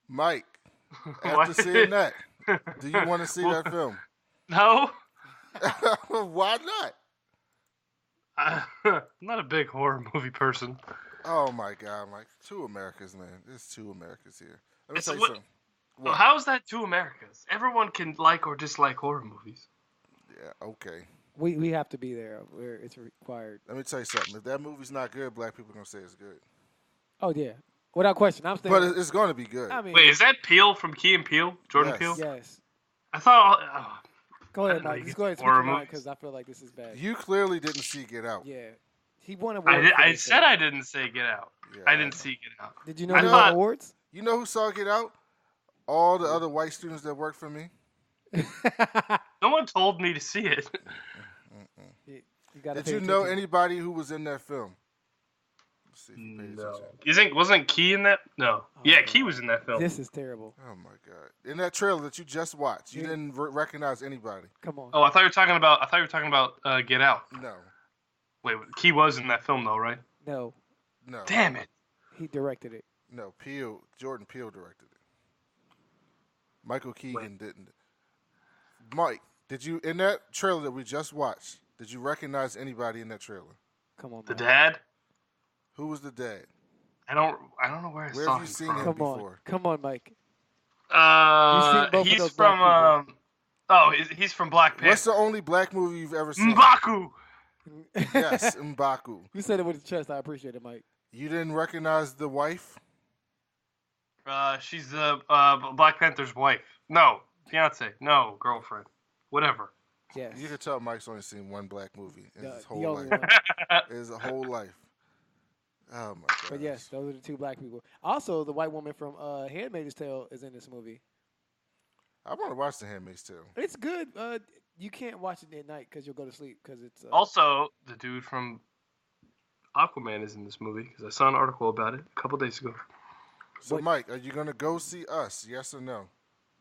Mike,
What?
after seeing that, do you want to see that film?
No.
Why not?
I'm not a big horror movie person.
Oh my God, Mike! Two Americas, man. There's two Americas here. Let me
It's
tell you
what-
something. What?
How is that two Americas? Everyone can like or dislike horror movies.
Yeah, okay.
We have to be there where it's required.
Let me tell you something. If that movie's not good, black people are gonna say it's good.
Oh yeah, without question. I'm saying.
But it's going to be good.
I mean,
Wait, is that Peele from Key and Peele? Jordan
Yes.
Peele?
yes.
I thought.
Go ahead,
I didn't know
Mike.
you
Just
could
go ahead and speak
horror
your mind
movies.
because I feel like this is bad.
You clearly didn't see Get Out.
Yeah, he won awards.
I said I didn't say Get Out.
Yeah,
I
I
didn't
know.
see Get Out.
Did you know
I
he won
thought-
awards?
You know who saw Get Out? All the other white students that worked for me.
No one told me to see it.
You gotta
Did
pay
you know
attention.
anybody who was in that film? Let's see if you paid
No.
attention.
You think wasn't Key in that? No. Yeah, Key was in that film.
This is terrible.
Oh my God! In that trailer that you just watched, you
Yeah.
didn't recognize anybody.
Come on.
Oh, I thought you were talking about. Get Out.
No,
Wait, Key was in that film though, right?
No,
no.
Damn it.
he directed it.
No, Jordan Peele directed it. Michael Keegan didn't. Mike, did you in that trailer that we just watched? Did you recognize anybody in that trailer?
Come on,
The
man.
dad?
Who was the dad?
I don't know where I
Where
saw
have
him
you seen
from.
him?
Come on,
before.
come on, Mike. You've seen both of
He's
those
from
black
he's from Black Panther.
What's the only black movie you've ever seen?
M'Baku.
Yes, M'Baku.
You said it with the chest. I appreciate it, Mike.
You didn't recognize the wife?
She's the Black Panther's wife. No, fiance. No, girlfriend. Whatever.
Yes.
You can tell Mike's only seen one black movie in his
The
whole
only
life.
one.
His whole life. Oh my God.
But yes, those are the two black people. Also, the white woman from Handmaid's Tale is in this movie.
I want to watch The Handmaid's Tale.
It's good. You can't watch it at night because you'll go to sleep because it's.
Also, the dude from Aquaman is in this movie because I saw an article about it a couple days ago.
So, Mike, are you going to go see Us? Yes or no?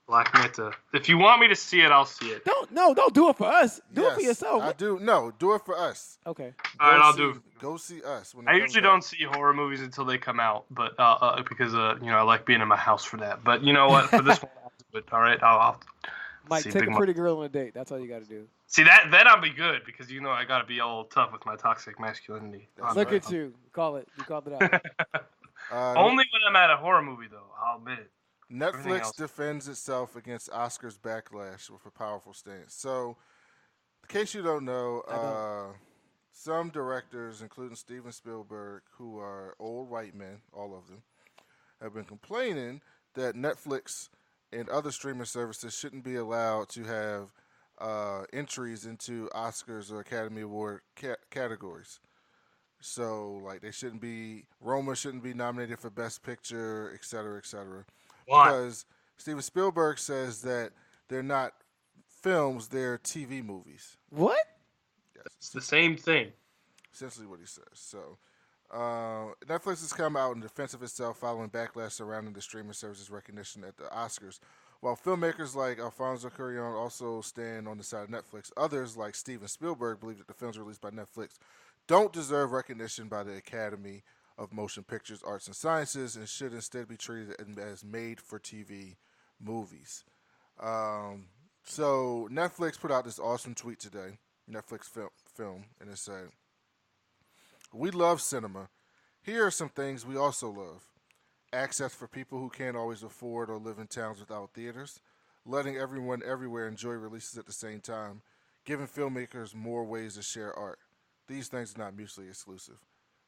Black Manta. If you want me to see it, I'll see it.
Don't do it for us. Do it for
Yes,
yourself.
I do. No, do it for us.
Okay.
All right,
Go
I'll
see-
do.
Go see Us. When it
I
comes
usually
out.
don't see horror movies until they come out, but because I like being in my house for that. But you know what? For this one, I'll do it. All right, I'll
Mike,
see
take
Big
a
Mike.
pretty girl on a date. That's all you got to do.
See that? Then I'll be good because I gotta be all tough with my toxic masculinity.
That's
Look
right.
at you. Call it. You called it out.
Only when I'm at a horror movie, though. I'll admit it. Everything
Netflix
else.
defends itself against Oscar's backlash with a powerful stance. So, in case you don't know, some directors, including Steven Spielberg, who are old white men, all of them, have been complaining that Netflix and other streaming services shouldn't be allowed to have entries into Oscars or Academy Award categories. So, like, Roma shouldn't be nominated for Best Picture, et cetera, et cetera.
Why?
Because Steven Spielberg says that they're not films, they're TV movies.
What?
Yes,
It's the same thing.
essentially what he says. So, Netflix has come out in defense of itself following backlash surrounding the streaming service's recognition at the Oscars. While filmmakers like Alfonso Cuarón also stand on the side of Netflix, others like Steven Spielberg believe that the films released by Netflix don't deserve recognition by the Academy of Motion Pictures, Arts, and Sciences and should instead be treated as made-for-TV movies. So Netflix put out this awesome tweet today, Netflix film, and it said, "We love cinema. Here are some things we also love. Access for people who can't always afford or live in towns without theaters, letting everyone everywhere enjoy releases at the same time, giving filmmakers more ways to share art. These things are not mutually exclusive."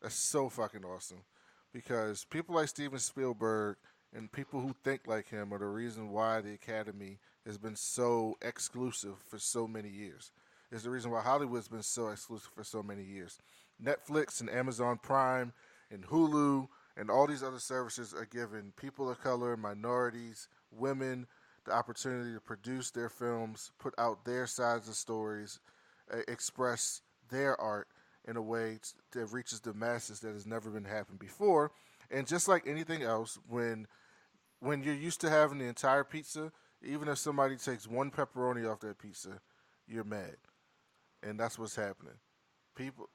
That's so fucking awesome because people like Steven Spielberg and people who think like him are the reason why the Academy has been so exclusive for so many years. It's the reason why Hollywood's been so exclusive for so many years. Netflix and Amazon Prime and Hulu and all these other services are giving people of color, minorities, women the opportunity to produce their films, put out their sides of stories, express their art in a way that reaches the masses that has never been happened before. And just like anything else, when you're used to having the entire pizza, even if somebody takes one pepperoni off that pizza, you're mad. And that's what's happening.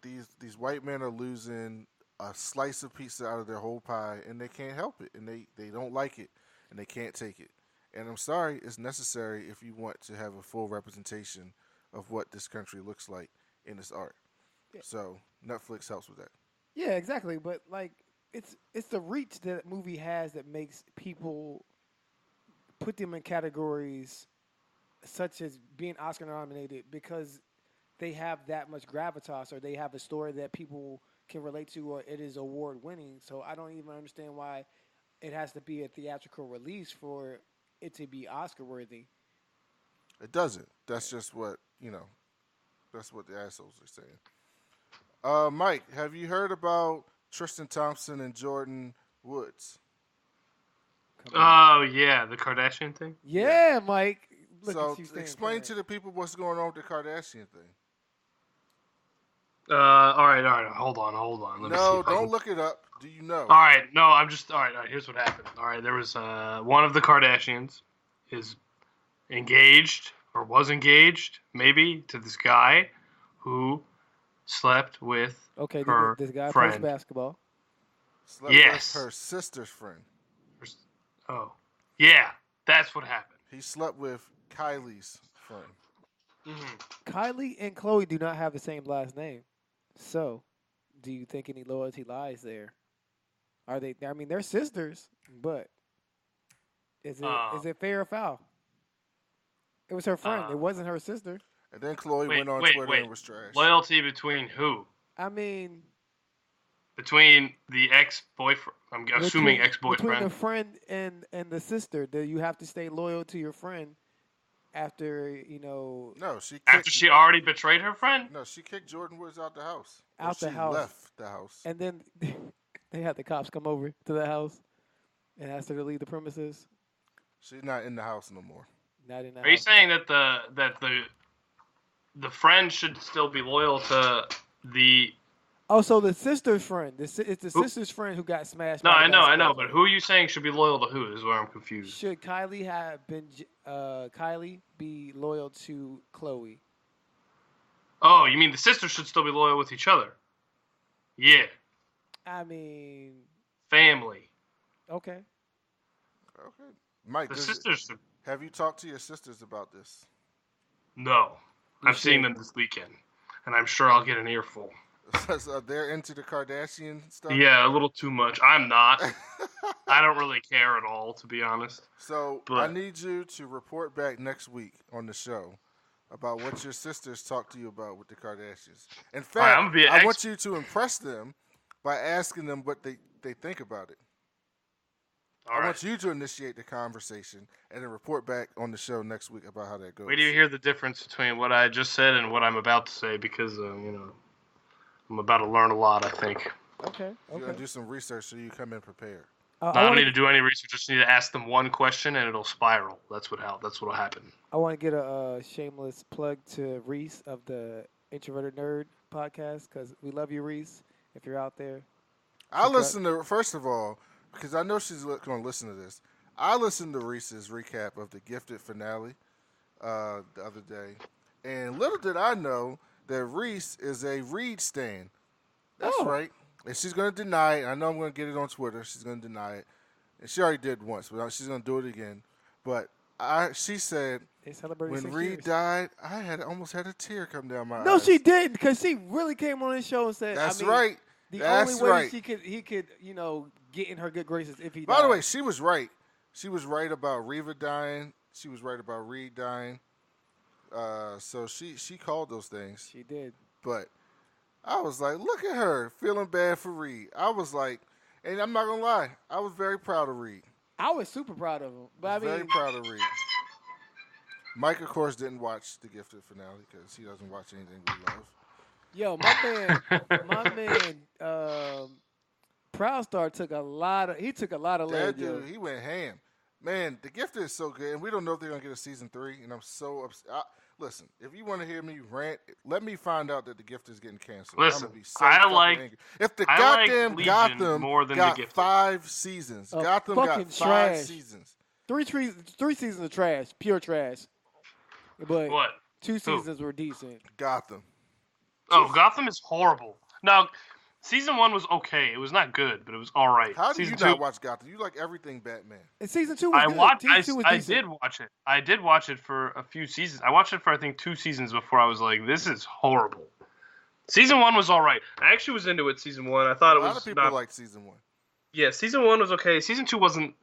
These white men are losing a slice of pizza out of their whole pie, and they can't help it, and they don't like it, and they can't take it. And I'm sorry, it's necessary if you want to have a full representation of what this country looks like in its art.
Yeah.
So Netflix helps with that.
Yeah, exactly. But like, it's the reach that movie has that makes people put them in categories such as being Oscar nominated because they have that much gravitas or they have a story that people can relate to or it is award winning. So I don't even understand why it has to be a theatrical release for it to be Oscar worthy.
It doesn't. That's just what that's what the assholes are saying. Mike, have you heard about Tristan Thompson and Jordan Woods?
Oh yeah, the Kardashian thing.
Yeah, Mike. Look
So
at you
explain to the people what's going on with the Kardashian thing.
All right. Hold on. Let me see.
No, don't look it up. Do you know?
All right. No, I'm just. All right. Here's what happened. All right. There was one of the Kardashians is engaged or was engaged maybe to this guy who slept with her
this guy
friend.
plays basketball.
Slept
Yes.
with her sister's friend.
Oh, yeah. That's what happened.
He slept with Kylie's friend.
Mm-hmm.
Kylie and Chloe do not have the same last name. So, do you think any loyalty lies there? Are they? I mean, they're sisters, but is it fair or foul? It was her friend. It wasn't her sister.
And then Chloe went on Twitter and was trash.
Loyalty between who?
I mean,
between the ex-boyfriend. I'm assuming ex-boyfriend.
Between the friend and the sister, do you have to stay loyal to your friend after
No,
after she already betrayed her friend.
No, she kicked Jordan Woods out the house.
She
left the house.
And then they had the cops come over to the house and asked her to leave the premises.
She's not in the house no more.
Not in the
house. Are you saying that the friend should still be loyal to the?
Oh, so the sister's friend. It's the sister's friend who got smashed.
No, I know. But who are you saying should be loyal to who? Is where I'm confused.
Should Kylie have been? Kylie be loyal to Chloe?
Oh, you mean the sisters should still be loyal with each other? Yeah.
I mean,
family.
Okay.
Mike,
the sisters.
Have you talked to your sisters about this?
No, I'm seeing them this weekend, and I'm sure I'll get an earful.
So they're into the Kardashian stuff?
Yeah, a little too much. I'm not. I don't really care at all, to be honest.
So I need you to report back next week on the show about what your sisters talked to you about with the Kardashians. In fact, I want you to impress them by asking them what they think about it. I want you to initiate the conversation and then report back on the show next week about how that goes.
Wait till you hear the difference between what I just said and what I'm about to say because, I'm about to learn a lot, I think.
Okay.
You're going to do some research so you come in prepared.
I don't need to do any research. Just need to ask them one question and it'll spiral. That's what'll happen.
I want to get a shameless plug to Reese of the Introverted Nerd podcast because we love you, Reese. If you're out there,
I listen to, first of all, because I know she's going to listen to this. I listened to Reese's recap of the Gifted finale the other day, and little did I know that Reese is a Reed stan. That's right. And she's going to deny it. I know I'm going to get it on Twitter. She's going to deny it. And she already did once, but she's going to do it again. But she said when Reed died, I almost had a tear come down my eyes.
No, she didn't, because she really came on this show and said,
That's right.
The only way he could, get in her good graces if he died.
By the way, she was right. She was right about Reva dying. She was right about Reed dying. So she called those things.
She did.
But I was like, look at her feeling bad for Reed. I was like, and I'm not gonna lie, I was very proud of Reed.
I was super proud of him. But
very proud of Reed. Mike, of course, didn't watch the Gifted finale because he doesn't watch anything we love.
Yo, my man, Proud Star took a lot of lead.
Dude, he went ham. Man, the Gifted is so good, and we don't know if they're gonna get a season 3. And I'm so upset. Listen, if you want to hear me rant, let me find out that the Gifted is getting canceled.
Listen,
I'm gonna be so angry. If the goddamn
Gotham more than
got
the Gifted.
5 seasons, Gotham got 5
trash.
seasons.
3 seasons of trash, pure trash. But
what?
2 seasons were decent.
Gotham.
Oh, Gotham is horrible. Now, Season 1 was okay. It was not good, but it was all right.
How do
Season
you
2,
not watch Gotham? You like everything Batman.
And season 2 was good. Season 2 was
I
decent.
did watch it. I did watch it for a few seasons. I watched it for I think 2 seasons before I was like, this is horrible. Season 1 was all right. I actually was into it. Season 1. I thought it was
A lot of people like season 1.
Yeah, season 1 was okay. Season 2 wasn't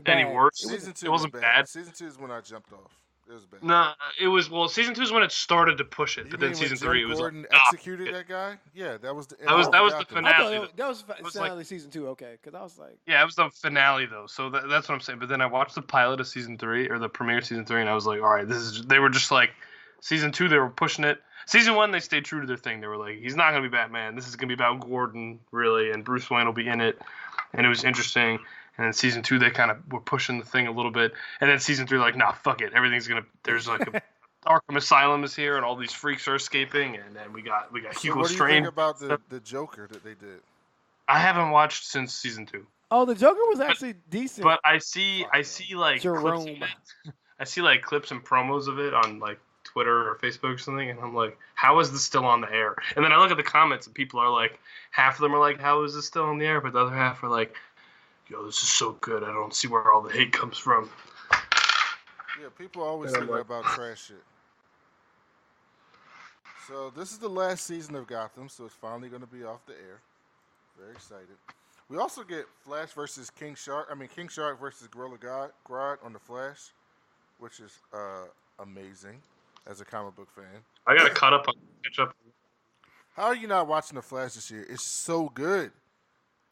any
bad.
worse.
Season 2
it wasn't bad.
Season 2 is when I jumped off. It was bad.
No, it was season 2 is when it started to push it, but then season 3 it was
Gordon
like,
executed that guy. Yeah, that was the
that was the finale.
I thought that was finale season 2. Okay, because I was like,
yeah, it was the finale though. So that's what I'm saying. But then I watched the pilot of season 3 or the premiere of season 3, and I was like, all right, they were just like season 2 they were pushing it. Season 1 they stayed true to their thing. They were like, he's not gonna be Batman. This is gonna be about Gordon really, and Bruce Wayne will be in it, and it was interesting. And then season 2, they kind of were pushing the thing a little bit. And then season 3, like, nah, fuck it. There's like a Arkham Asylum is here, and all these freaks are escaping. And then we got Hugo
what do you
Strange.
think about the Joker that they did?
I haven't watched since season 2.
oh, the Joker was actually decent.
But I see like
Jerome.
clips of it. I see like clips and promos of it on like Twitter or Facebook or something, and I'm like, how is this still on the air? And then I look at the comments, and people are like, half of them are like, how is this still on the air? But the other half are like, yo, this is so good. I don't see where all the hate comes from.
Yeah, people always say that about trash shit. So this is the last season of Gotham, so it's finally going to be off the air. Very excited. We also get Flash versus King Shark versus Gorilla Grodd on the Flash, which is amazing as a comic book fan.
I gotta catch up.
How are you not watching the Flash this year? It's so good.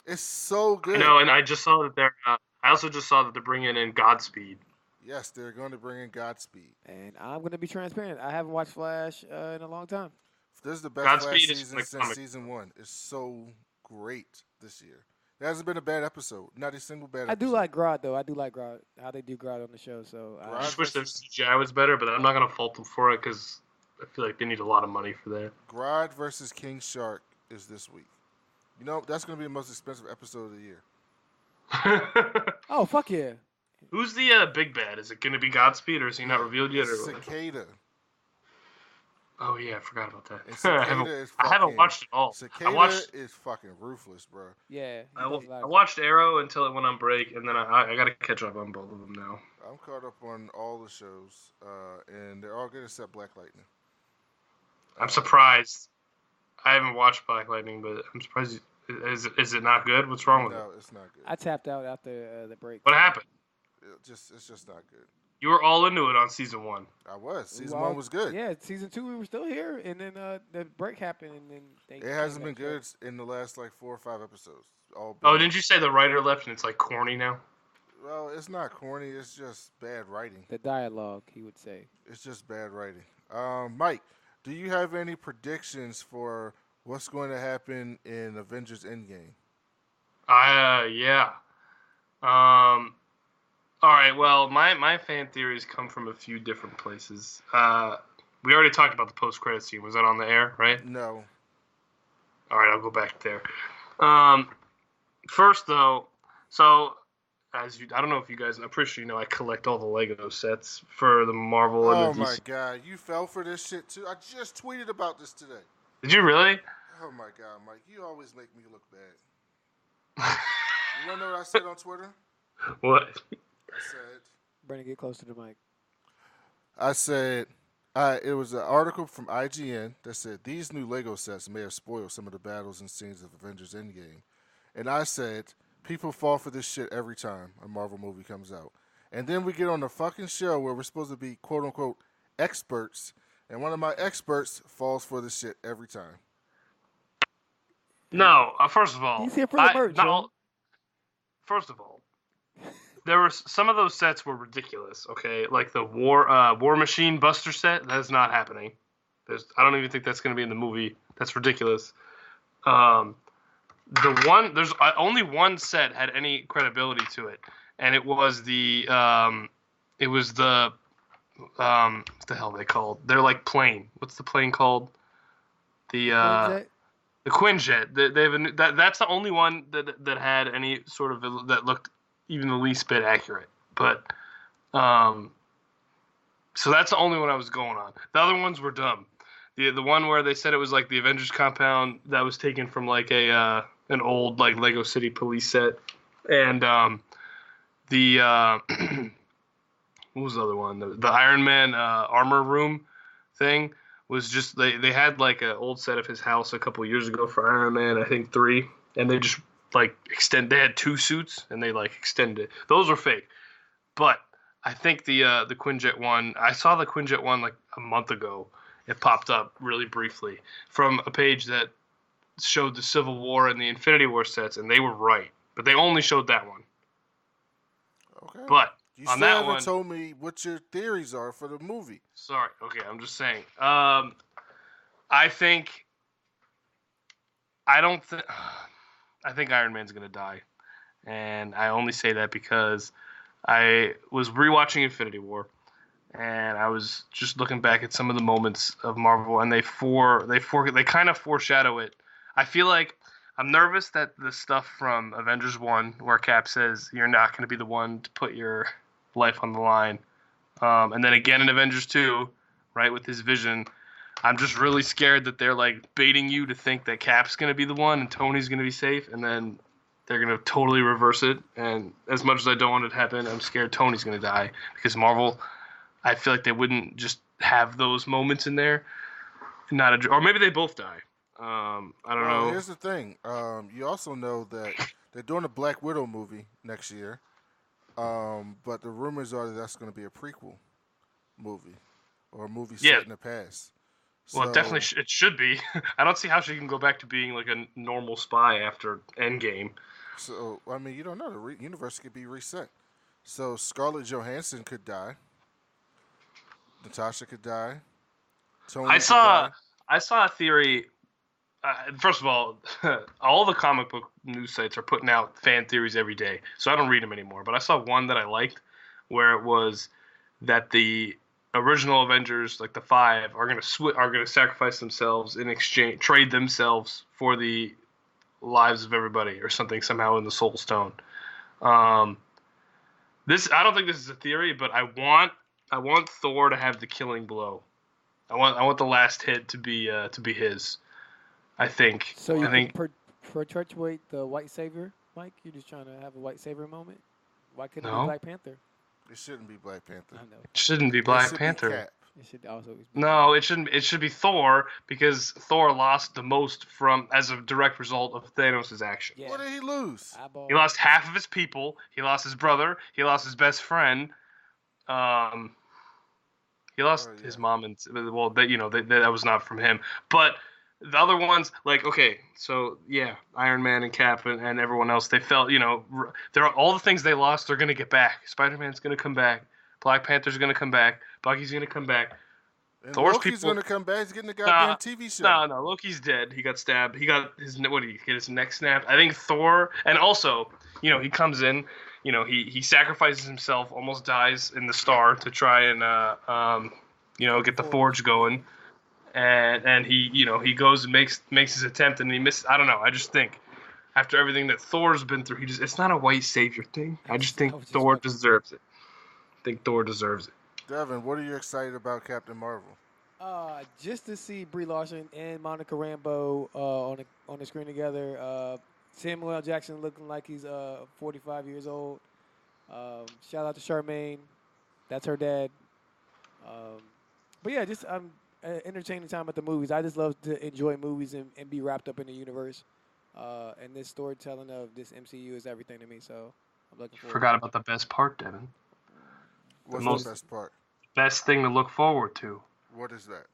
It's so good.
I know, and I just saw that I also just saw that they're bringing in Godspeed.
Yes, they're going to bring in Godspeed.
And I'm going to be transparent. I haven't watched Flash in a long time.
This is the best
Godspeed
Flash season since season 1. It's so great this year. There hasn't been a bad episode. Not a single bad episode.
I do like Grodd, though. I do like Grodd, how they do Grodd on the show. So
I just wish their CGI was better, but I'm not going to fault them for it because I feel like they need a lot of money for that.
Grodd versus King Shark is this week. You know, that's going to be the most expensive episode of the year.
Oh, fuck yeah.
Who's the big bad? Is it going to be Godspeed, or is he not revealed yet? Or
Cicada.
Oh, yeah, I forgot about that.
I
haven't watched it all.
Cicada is fucking ruthless, bro.
Yeah.
I watched Arrow until it went on break, and then I got to catch up on both of them now.
I'm caught up on all the shows, and they're all good except Black Lightning.
I'm surprised. I haven't watched Black Lightning, but I'm surprised. Is it not good? What's wrong with it?
No, it's not good.
I tapped out after the break.
What happened?
It's just not good.
You were all into it on season 1.
I was. Season 1 was good.
Yeah, season 2 we were still here, and then the break happened, and then
it hasn't been good in the last like 4 or 5 episodes.
Oh, didn't you say the writer left and it's like corny now?
Well, it's not corny. It's just bad writing.
The dialogue, he would say.
It's just bad writing. Mike, do you have any predictions for what's going to happen in Avengers Endgame?
Yeah. All right, well, my fan theories come from a few different places. We already talked about the post-credit scene. Was that on the air, right?
No.
All right, I'll go back there. First, though, so I don't know if you guys, I'm pretty sure you know I collect all the Lego sets for the Marvel and the DC.
Oh, my God. You fell for this shit, too? I just tweeted about this today.
Did you really?
Oh, my God, Mike. You always make me look bad. You want to know what I said on Twitter?
What?
I said...
Brandon, get close to the mic.
I said... it was an article from IGN that said, these new Lego sets may have spoiled some of the battles and scenes of Avengers Endgame. And I said, people fall for this shit every time a Marvel movie comes out. And then we get on the fucking show where we're supposed to be, quote-unquote, experts. And one of my experts falls for this shit every time.
No, first of all...
He's here for the merch,
First of all, there were some of those sets were ridiculous. Okay, like the War Machine Buster set. That is not happening. I don't even think that's going to be in the movie. That's ridiculous. There's only one set had any credibility to it, and it was the what the hell are they called? They're like plane. What's the plane called? The Quinjet. They have that's the only one that had any sort of that looked even the least bit accurate. But so that's the only one I was going on. The other ones were dumb. The one where they said it was like the Avengers compound that was taken from like an old like Lego City police set, and the what was the other one? The Iron Man armor room thing was just they had like an old set of his house a couple years ago for Iron Man, I think 3, and they just like they had 2 suits and they like extended it. Those are fake, but I think the Quinjet one, I saw the Quinjet one like a month ago. It popped up really briefly from a page that showed the Civil War and the Infinity War sets, and they were right, but they only showed that one.
Okay.
But
you
on
still
that
haven't
one,
told me what your theories are for the movie.
sorry. Okay, I'm just saying. I think Iron Man's gonna die, and I only say that because I was rewatching Infinity War, and I was just looking back at some of the moments of Marvel, and they kind of foreshadow it. I feel like I'm nervous that the stuff from Avengers 1, where Cap says you're not going to be the one to put your life on the line, and then again in Avengers 2, right, with his vision, I'm just really scared that they're like baiting you to think that Cap's going to be the one and Tony's going to be safe, and then they're going to totally reverse it. And as much as I don't want it to happen, I'm scared Tony's going to die, because Marvel, I feel like they wouldn't just have those moments in there, or maybe they both die. I don't know.
Here's the thing. You also know that they're doing a Black Widow movie next year, but the rumors are that that's going to be a prequel movie or a movie set in the past.
Well, definitely it should be. I don't see how she can go back to being like a normal spy after Endgame.
So, I mean, you don't know. The universe could be reset. So Scarlett Johansson could die. Natasha could die. Tony
I saw a theory. First of all the comic book news sites are putting out fan theories every day, so I don't read them anymore. But I saw one that I liked, where it was that the original Avengers, like the 5, are gonna sacrifice themselves in exchange, trade themselves for the lives of everybody, or something somehow in the Soul Stone. I don't think this is a theory, but I want Thor to have the killing blow. I want the last hit to be his. I think.
So you think perpetuate the white savior, Mike? You're just trying to have a white savior moment. Why couldn't it be Black Panther?
It shouldn't be Black Panther.
I know.
It shouldn't be Black Panther.
Cap.
It should also be.
No, it shouldn't. It should be Thor, because Thor lost the most as a direct result of Thanos' action.
Yeah. What did he lose?
He lost half of his people. He lost his brother. He lost his best friend. He lost his mom, and that was not from him. But the other ones, like, okay, so yeah, Iron Man and Cap and everyone else, they felt, they're all the things they lost, they're gonna get back. Spider-Man's gonna come back. Black Panther's gonna come back. Bucky's gonna come back.
And Loki's gonna come back. He's getting a goddamn TV show.
No, Loki's dead. He got stabbed. He got his neck snapped. I think Thor, and also, he comes in, he sacrifices himself, almost dies in the Star to try and get the forge going. And he goes and makes his attempt, and he misses. I don't know. I just think after everything that Thor's been through, it's not a white savior thing. I just think Thor deserves it. I think Thor deserves it.
Devin, what are you excited about Captain Marvel?
Just to see Brie Larson and Monica Rambeau on the screen together. Samuel L. Jackson looking like he's 45 years old. Shout out to Charmaine. That's her dad. But yeah, just entertaining time at the movies. I just love to enjoy movies and be wrapped up in the universe. And this storytelling of this MCU is everything to me. So I'm looking forward.
Forgot about the best part, Devin.
What's the best part?
Best thing to look forward to.
What is that?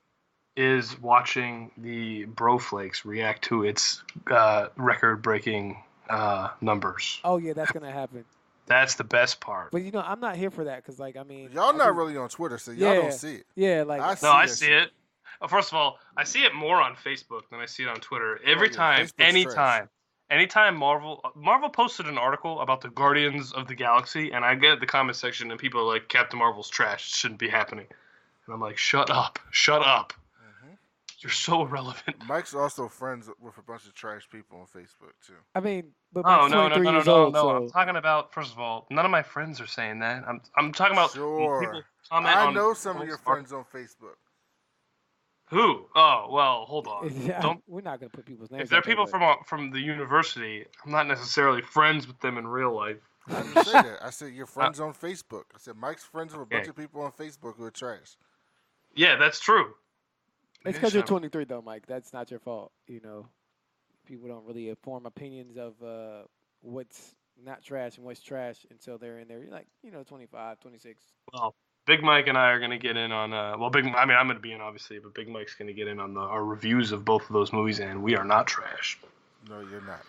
Is watching the Broflakes react to its record-breaking numbers.
Oh yeah, that's gonna happen.
That's the best part.
But I'm not here for that, because
y'all not really on Twitter, so y'all don't see it.
Yeah,
I see it. First of all, I see it more on Facebook than I see it on Twitter. Every time, anytime Marvel posted an article about the Guardians of the Galaxy, and I get the comment section, and people are like, Captain Marvel's trash. It shouldn't be happening. And I'm like, shut up. Mm-hmm. You're so irrelevant.
Mike's also friends with a bunch of trash people on Facebook, too.
I mean, but
no.
So.
I'm talking about, first of all, none of my friends are saying that. I'm talking about people comment
I know some of your friends on Facebook.
Who? Oh, well, hold on. Don't.
We're not gonna put people's names.
If they're
out there,
people
but-
from the university, I'm not necessarily friends with them in real life.
I didn't say that. I said your friends on Facebook. I said Mike's friends with a bunch of people on Facebook who are trash.
Yeah, that's true.
It's because you're 23, though, Mike. That's not your fault. You know, people don't really form opinions of what's not trash and what's trash until they're in there. You're like, 25, 26.
Well, Big Mike and I are going to get in on. I'm going to be in obviously, but Big Mike's going to get in on our reviews of both of those movies, and we are not trash.
No, you're not.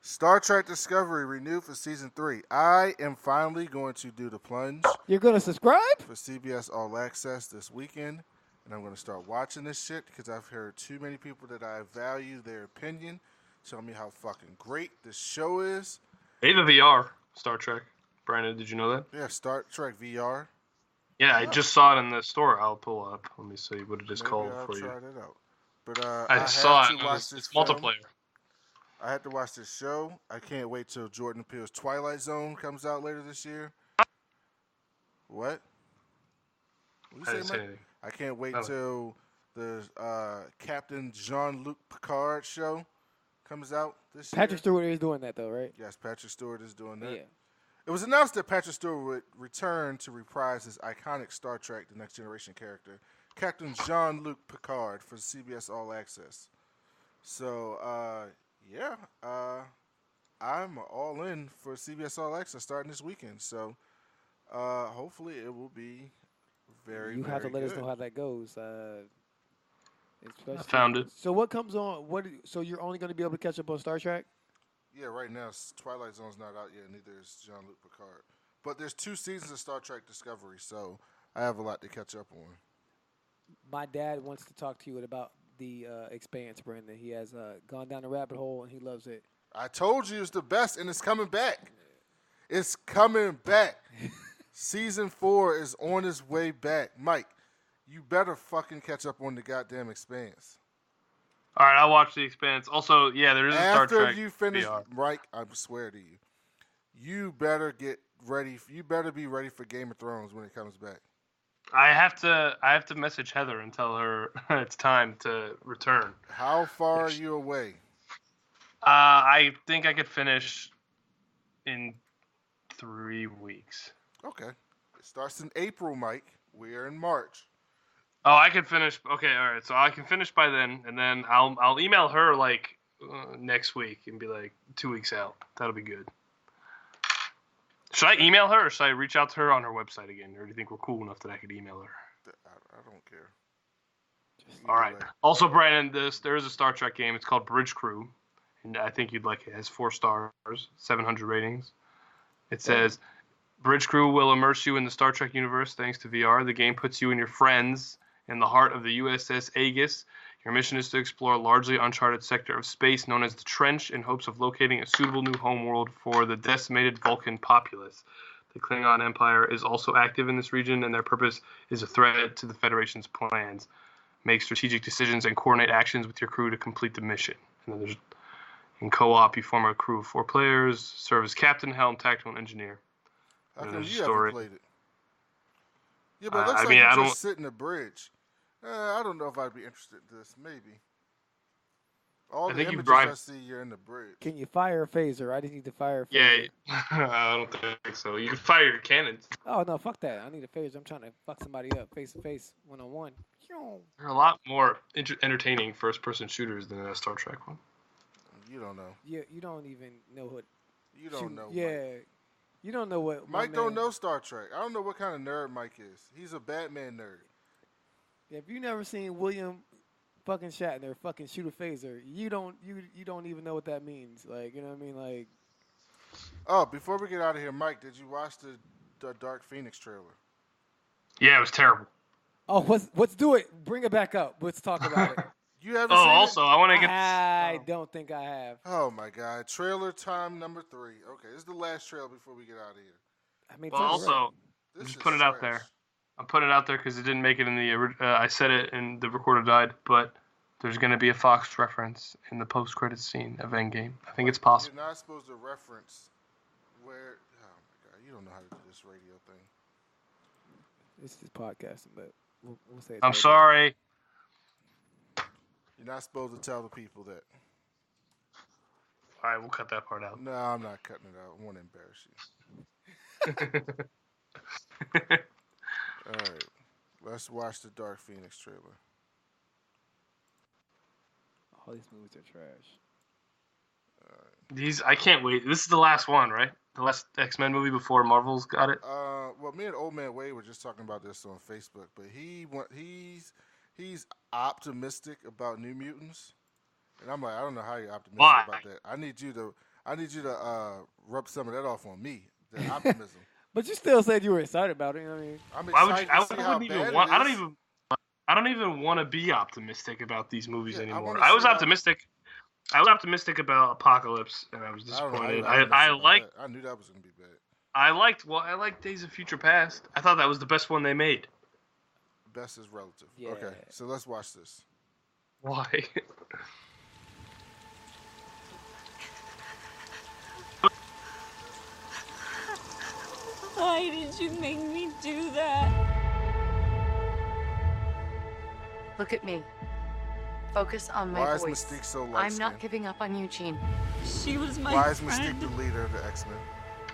Star Trek Discovery renewed for season 3. I am finally going to do the plunge.
You're gonna subscribe
for CBS All Access this weekend, and I'm going to start watching this shit because I've heard too many people that I value their opinion tell me how fucking great this show is.
Hey, the VR Star Trek. Brandon, did you know that?
Yeah, Star Trek VR.
Yeah, I just saw it in the store. I'll pull up. Let me see what it is
Maybe
called
I'll
for you.
try that out. But
I saw it. It's multiplayer.
I had to watch this show. I can't wait till Jordan Peele's Twilight Zone comes out later this year. What? What you say, Mike? I can't wait till the Captain Jean-Luc Picard show comes out this year.
Patrick Stewart is doing that, though, right?
Yes, Patrick Stewart is doing that.
Yeah.
It was announced that Patrick Stewart would return to reprise his iconic Star Trek The Next Generation character, Captain Jean-Luc Picard, for CBS All Access. So, I'm all in for CBS All Access starting this weekend. So, hopefully it will be very,
You have to let
good.
us know how that goes.
I found it.
So what comes on? So you're only going to be able to catch up on Star Trek?
Yeah, right now Twilight Zone's not out yet, neither is Jean-Luc Picard. But there's 2 seasons of Star Trek Discovery, so I have a lot to catch up on.
My dad wants to talk to you about the Expanse, Brandon. He has gone down the rabbit hole, and he loves it.
I told you it's the best, and it's coming back. It's coming back. Season 4 is on its way back. Mike, you better fucking catch up on the goddamn Expanse.
All right, I'll watch The Expanse. Also, yeah, there is a Star Trek
After you finish,
VR.
Mike, I swear to you, you better get ready. You better be ready for Game of Thrones when it comes back.
I have to message Heather and tell her it's time to return.
How far are you away?
I think I could finish in 3 weeks.
Okay. It starts in April, Mike. We are in March.
Oh, I could finish. Okay, all right. So I can finish by then, and then I'll email her like next week and be like 2 weeks out. That'll be good. Should I email her or should I reach out to her on her website again? Or do you think we're cool enough that I could email her?
I don't care.
All right. Also, Brandon, there is a Star Trek game. It's called Bridge Crew, and I think you'd like it. It has 4 stars, 700 ratings. It says, Bridge Crew will immerse you in the Star Trek universe thanks to VR. The game puts you and your friends in the heart of the USS Aegis. Your mission is to explore a largely uncharted sector of space known as the Trench in hopes of locating a suitable new homeworld for the decimated Vulcan populace. The Klingon Empire is also active in this region, and their purpose is a threat to the Federation's plans. Make strategic decisions and coordinate actions with your crew to complete the mission. And then in co-op, you form a crew of 4 players, serve as captain, helm, tactical, and engineer.
How come you haven't played it? Yeah, but it looks like you just sit in the bridge. I don't know if I'd be interested in this. Maybe. All the images I see, you're in the bridge.
Can you fire a phaser? I just need to fire a phaser.
Yeah, I don't think so. You can fire your cannons.
Oh, no, fuck that. I need a phaser. I'm trying to fuck somebody up face to face, one-on-one.
There are a lot more entertaining first-person shooters than a Star Trek one.
You don't know.
Yeah, you don't even know what.
You don't know.
Yeah. Mike. You don't know what.
Mike don't know Star Trek. I don't know what kind of nerd Mike is. He's a Batman nerd.
If you never seen William fucking Shatner fucking shoot a phaser, you don't even know what that means. Like, you know what I mean? Like.
Oh, before we get out of here, Mike, did you watch the Dark Phoenix trailer?
Yeah, it was terrible.
Oh, let's do it. Bring it back up. Let's talk about it.
You haven't seen
also, I want to get.
I don't think I have.
Oh my God! Trailer time number 3. Okay, this is the last trailer before we get out of here.
I mean,
well, also, just put it out there. I'm putting it out there because it didn't make it in the. I said it and the recorder died, but there's going to be a Fox reference in the post-credits scene of Endgame. I think it's possible.
You're not supposed to reference where. Oh my God! You don't know how to do this radio thing.
This is podcasting, but we'll say.
I'm sorry.
You're not supposed to tell the people that.
All right, we'll cut that part out.
No, I'm not cutting it out. I want to embarrass you. All right. Let's watch the Dark Phoenix trailer.
All these movies are trash.
These I can't wait. This is the last one, right? The last X-Men movie before Marvel's got it.
Well, me and Old Man Wade were just talking about this on Facebook, but he's optimistic about New Mutants, and I'm like, I don't know how you're optimistic about that. I need you to rub some of that off on me. The optimism.
But you still said you were excited about it. You know what I mean?
I'm
Why would
excited
you,
to see how bad it is.
I don't even want to be optimistic about these movies anymore.
I
was optimistic. I was optimistic about Apocalypse, and I was disappointed.
I knew that was gonna be bad.
I liked Days of Future Past. I thought that was the best one they made.
Best is relative.
Yeah.
Okay, so let's watch this.
Why?
Why did you make me do that?
Look at me. Focus on my
Why
voice.
is Mystique so light-skinned?
I'm not giving up on Eugene.
She was my
Why is
friend.
Mystique the leader of the X-Men?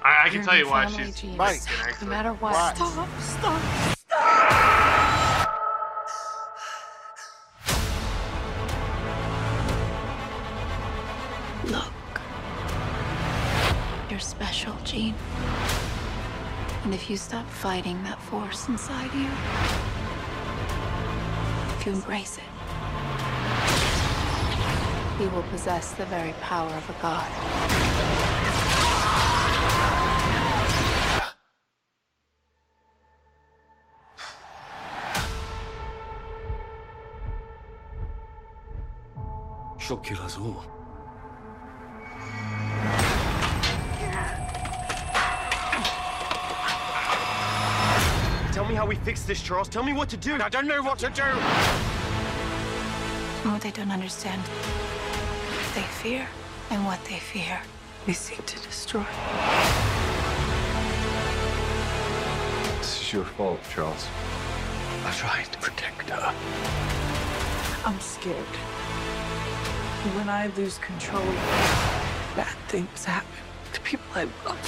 I can
You're
tell you
my
why
family,
she's
Gene.
Mike.
No matter what.
Why?
Stop.
Look. You're special, Gene. And if you stop fighting that force inside you, if you embrace it, you will possess the very power of a god.
She'll kill us all.
Tell me how we fix this, Charles. Tell me what to do. I don't know what to do.
What they don't understand, what they fear, and what they fear, we seek to destroy.
This is your fault, Charles. I tried to protect her.
I'm scared. When I lose control, bad things happen to people I love.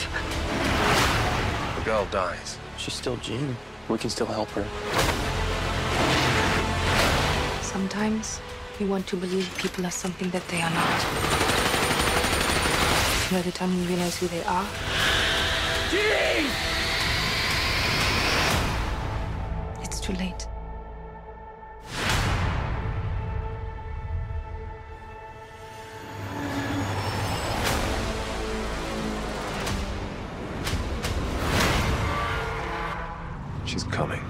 The girl dies.
She's still Jean. We can still help her.
Sometimes we want to believe people are something that they are not. By the time we realize who they are,
Jean!
it's too late.
She's coming.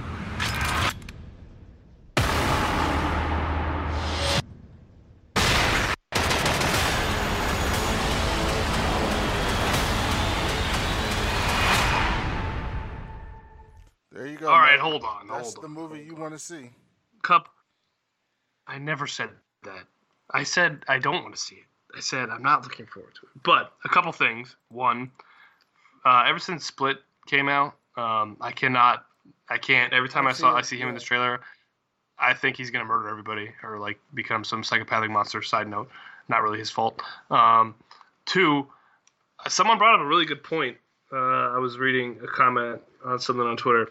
There you go.
All right,
Mike.
hold on.
That's the movie you want to see.
I never said that. I said I don't want to see it. I said I'm not looking forward to it. But a couple things. One, ever since Split came out, I can't. Every time I see him in this trailer, I think he's gonna murder everybody or like become some psychopathic monster. Side note, not really his fault. Two, someone brought up a really good point. I was reading a comment on something on Twitter.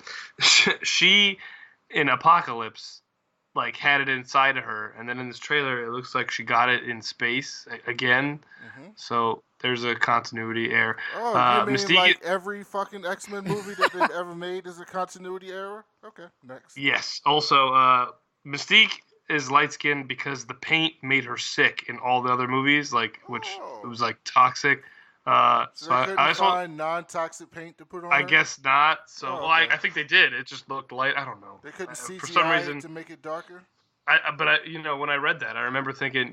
She, in Apocalypse, like had it inside of her, and then in this trailer, it looks like she got it in space again. Mm-hmm. So there's a continuity error.
Oh, you mean Mystique, like every fucking X-Men movie that they've ever made is a continuity error? Okay, next.
Yes. Also, Mystique is light-skinned because the paint made her sick in all the other movies, like which it was like toxic.
So they couldn't find non-toxic paint to put on.
I guess not. So, I think they did. It just looked light. I don't know.
They couldn't CGI
for some reason
to make it darker.
But when I read that, I remember thinking,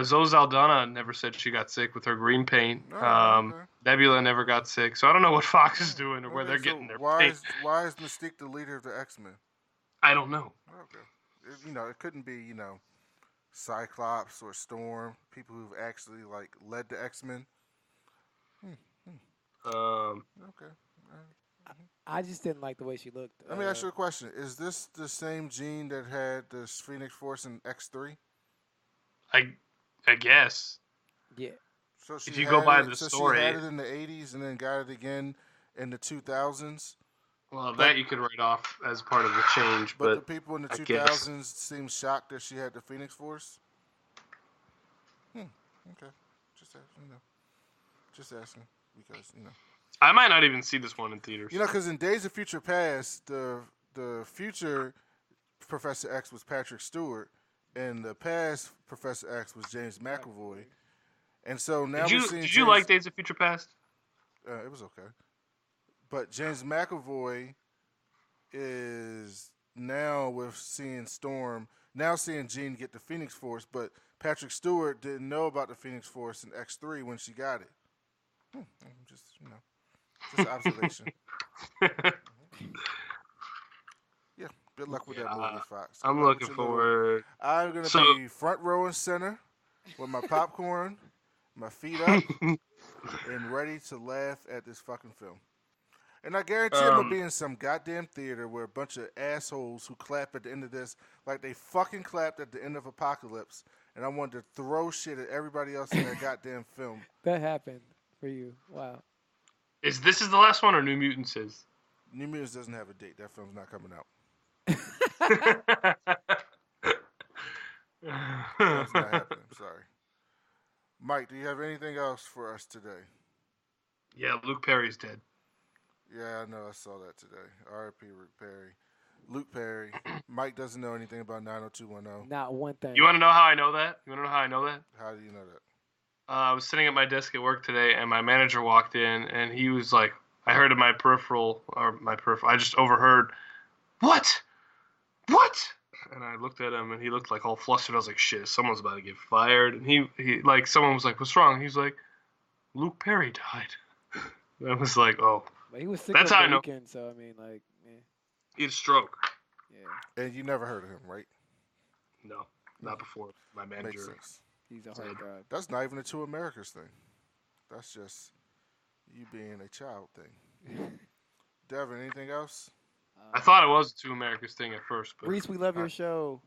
Zoe Saldana never said she got sick with her green paint. Nebula never got sick. So I don't know what Fox is doing or where they're getting their paint.
Why is Mystique the leader of the X-Men?
I don't know.
Okay. It couldn't be, Cyclops or Storm, people who've actually led the X-Men. Okay.
I just didn't like the way she looked.
Let me ask you a question. Is this the same Jean that had the Phoenix Force in X3?
I guess.
Yeah.
So
if you go by the story,
she had it in the 80s and then got it again in the 2000s.
Well, that you could write off as part of the change,
But
but
the people in the
I
2000s
guess.
seemed shocked that she had the Phoenix Force. Okay. Just asking because
I might not even see this one in theaters.
Because in Days of Future Past, the future Professor X was Patrick Stewart, and the past Professor X was James McAvoy. And so now
did you like Days of Future Past?
It was okay, but James McAvoy is now with seeing Storm, now seeing Jean get the Phoenix Force, but Patrick Stewart didn't know about the Phoenix Force in X3 when she got it. Just observation. Yeah, good luck with that movie, Fox.
I'm looking forward.
I'm going to be front row and center with my popcorn, my feet up, and ready to laugh at this fucking film. And I guarantee I'm going to be in some goddamn theater where a bunch of assholes who clap at the end of this like they fucking clapped at the end of Apocalypse. And I wanted to throw shit at everybody else in that goddamn film.
That happened for you. Wow.
Is this the last one or New Mutants is?
New Mutants doesn't have a date. That film's not coming out. That's not happening. I'm sorry. Mike, do you have anything else for us today?
Yeah, Luke Perry's dead.
Yeah, I know. I saw that today. R.I.P. Luke Perry. Mike doesn't know anything about 90210.
Not one thing.
You want to know how I know that?
How do you know that?
I was sitting at my desk at work today, and my manager walked in, and he was like, I heard in my peripheral, I just overheard, what? And I looked at him, and he looked like all flustered. I was like, shit, someone's about to get fired. And he like, someone was like, what's wrong? He's like, Luke Perry died. And I was like, oh.
But he was sick
That's
over
how
the
I know.
weekend, so I mean, like, yeah.
He had a stroke.
Yeah.
And you never heard of him, right?
No, not before my manager.
Makes sense.
He's a hard guy.
That's not even a Two Americas thing. That's just you being a child thing. Devin, anything else?
I thought it was a Two Americas thing at first. But
Reese, we love your show.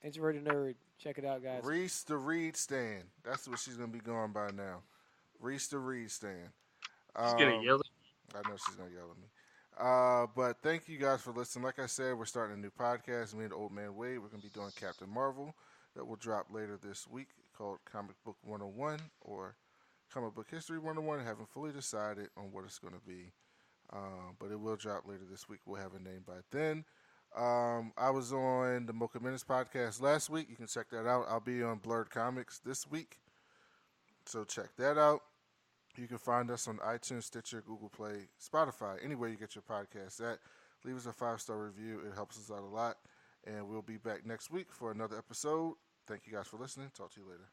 Introverted Nerd. Check it out, guys.
Reese the Reed Stand. That's what she's going to be going by now. Reese the Reed Stand.
She's going to yell at me.
I know she's going to yell at me. But thank you guys for listening. Like I said, we're starting a new podcast. Me and Old Man Wade, we're going to be doing Captain Marvel. That will drop later this week, called Comic Book 101 or Comic Book History 101. I haven't fully decided on what it's going to be, but it will drop later this week. We'll have a name by then. I was on the Mocha Minutes podcast last week. You can check that out. I'll be on Blurred Comics this week, so check that out. You can find us on iTunes, Stitcher, Google Play, Spotify, anywhere you get your podcasts at. Leave us a 5-star review. It helps us out a lot. And we'll be back next week for another episode. Thank you guys for listening. Talk to you later.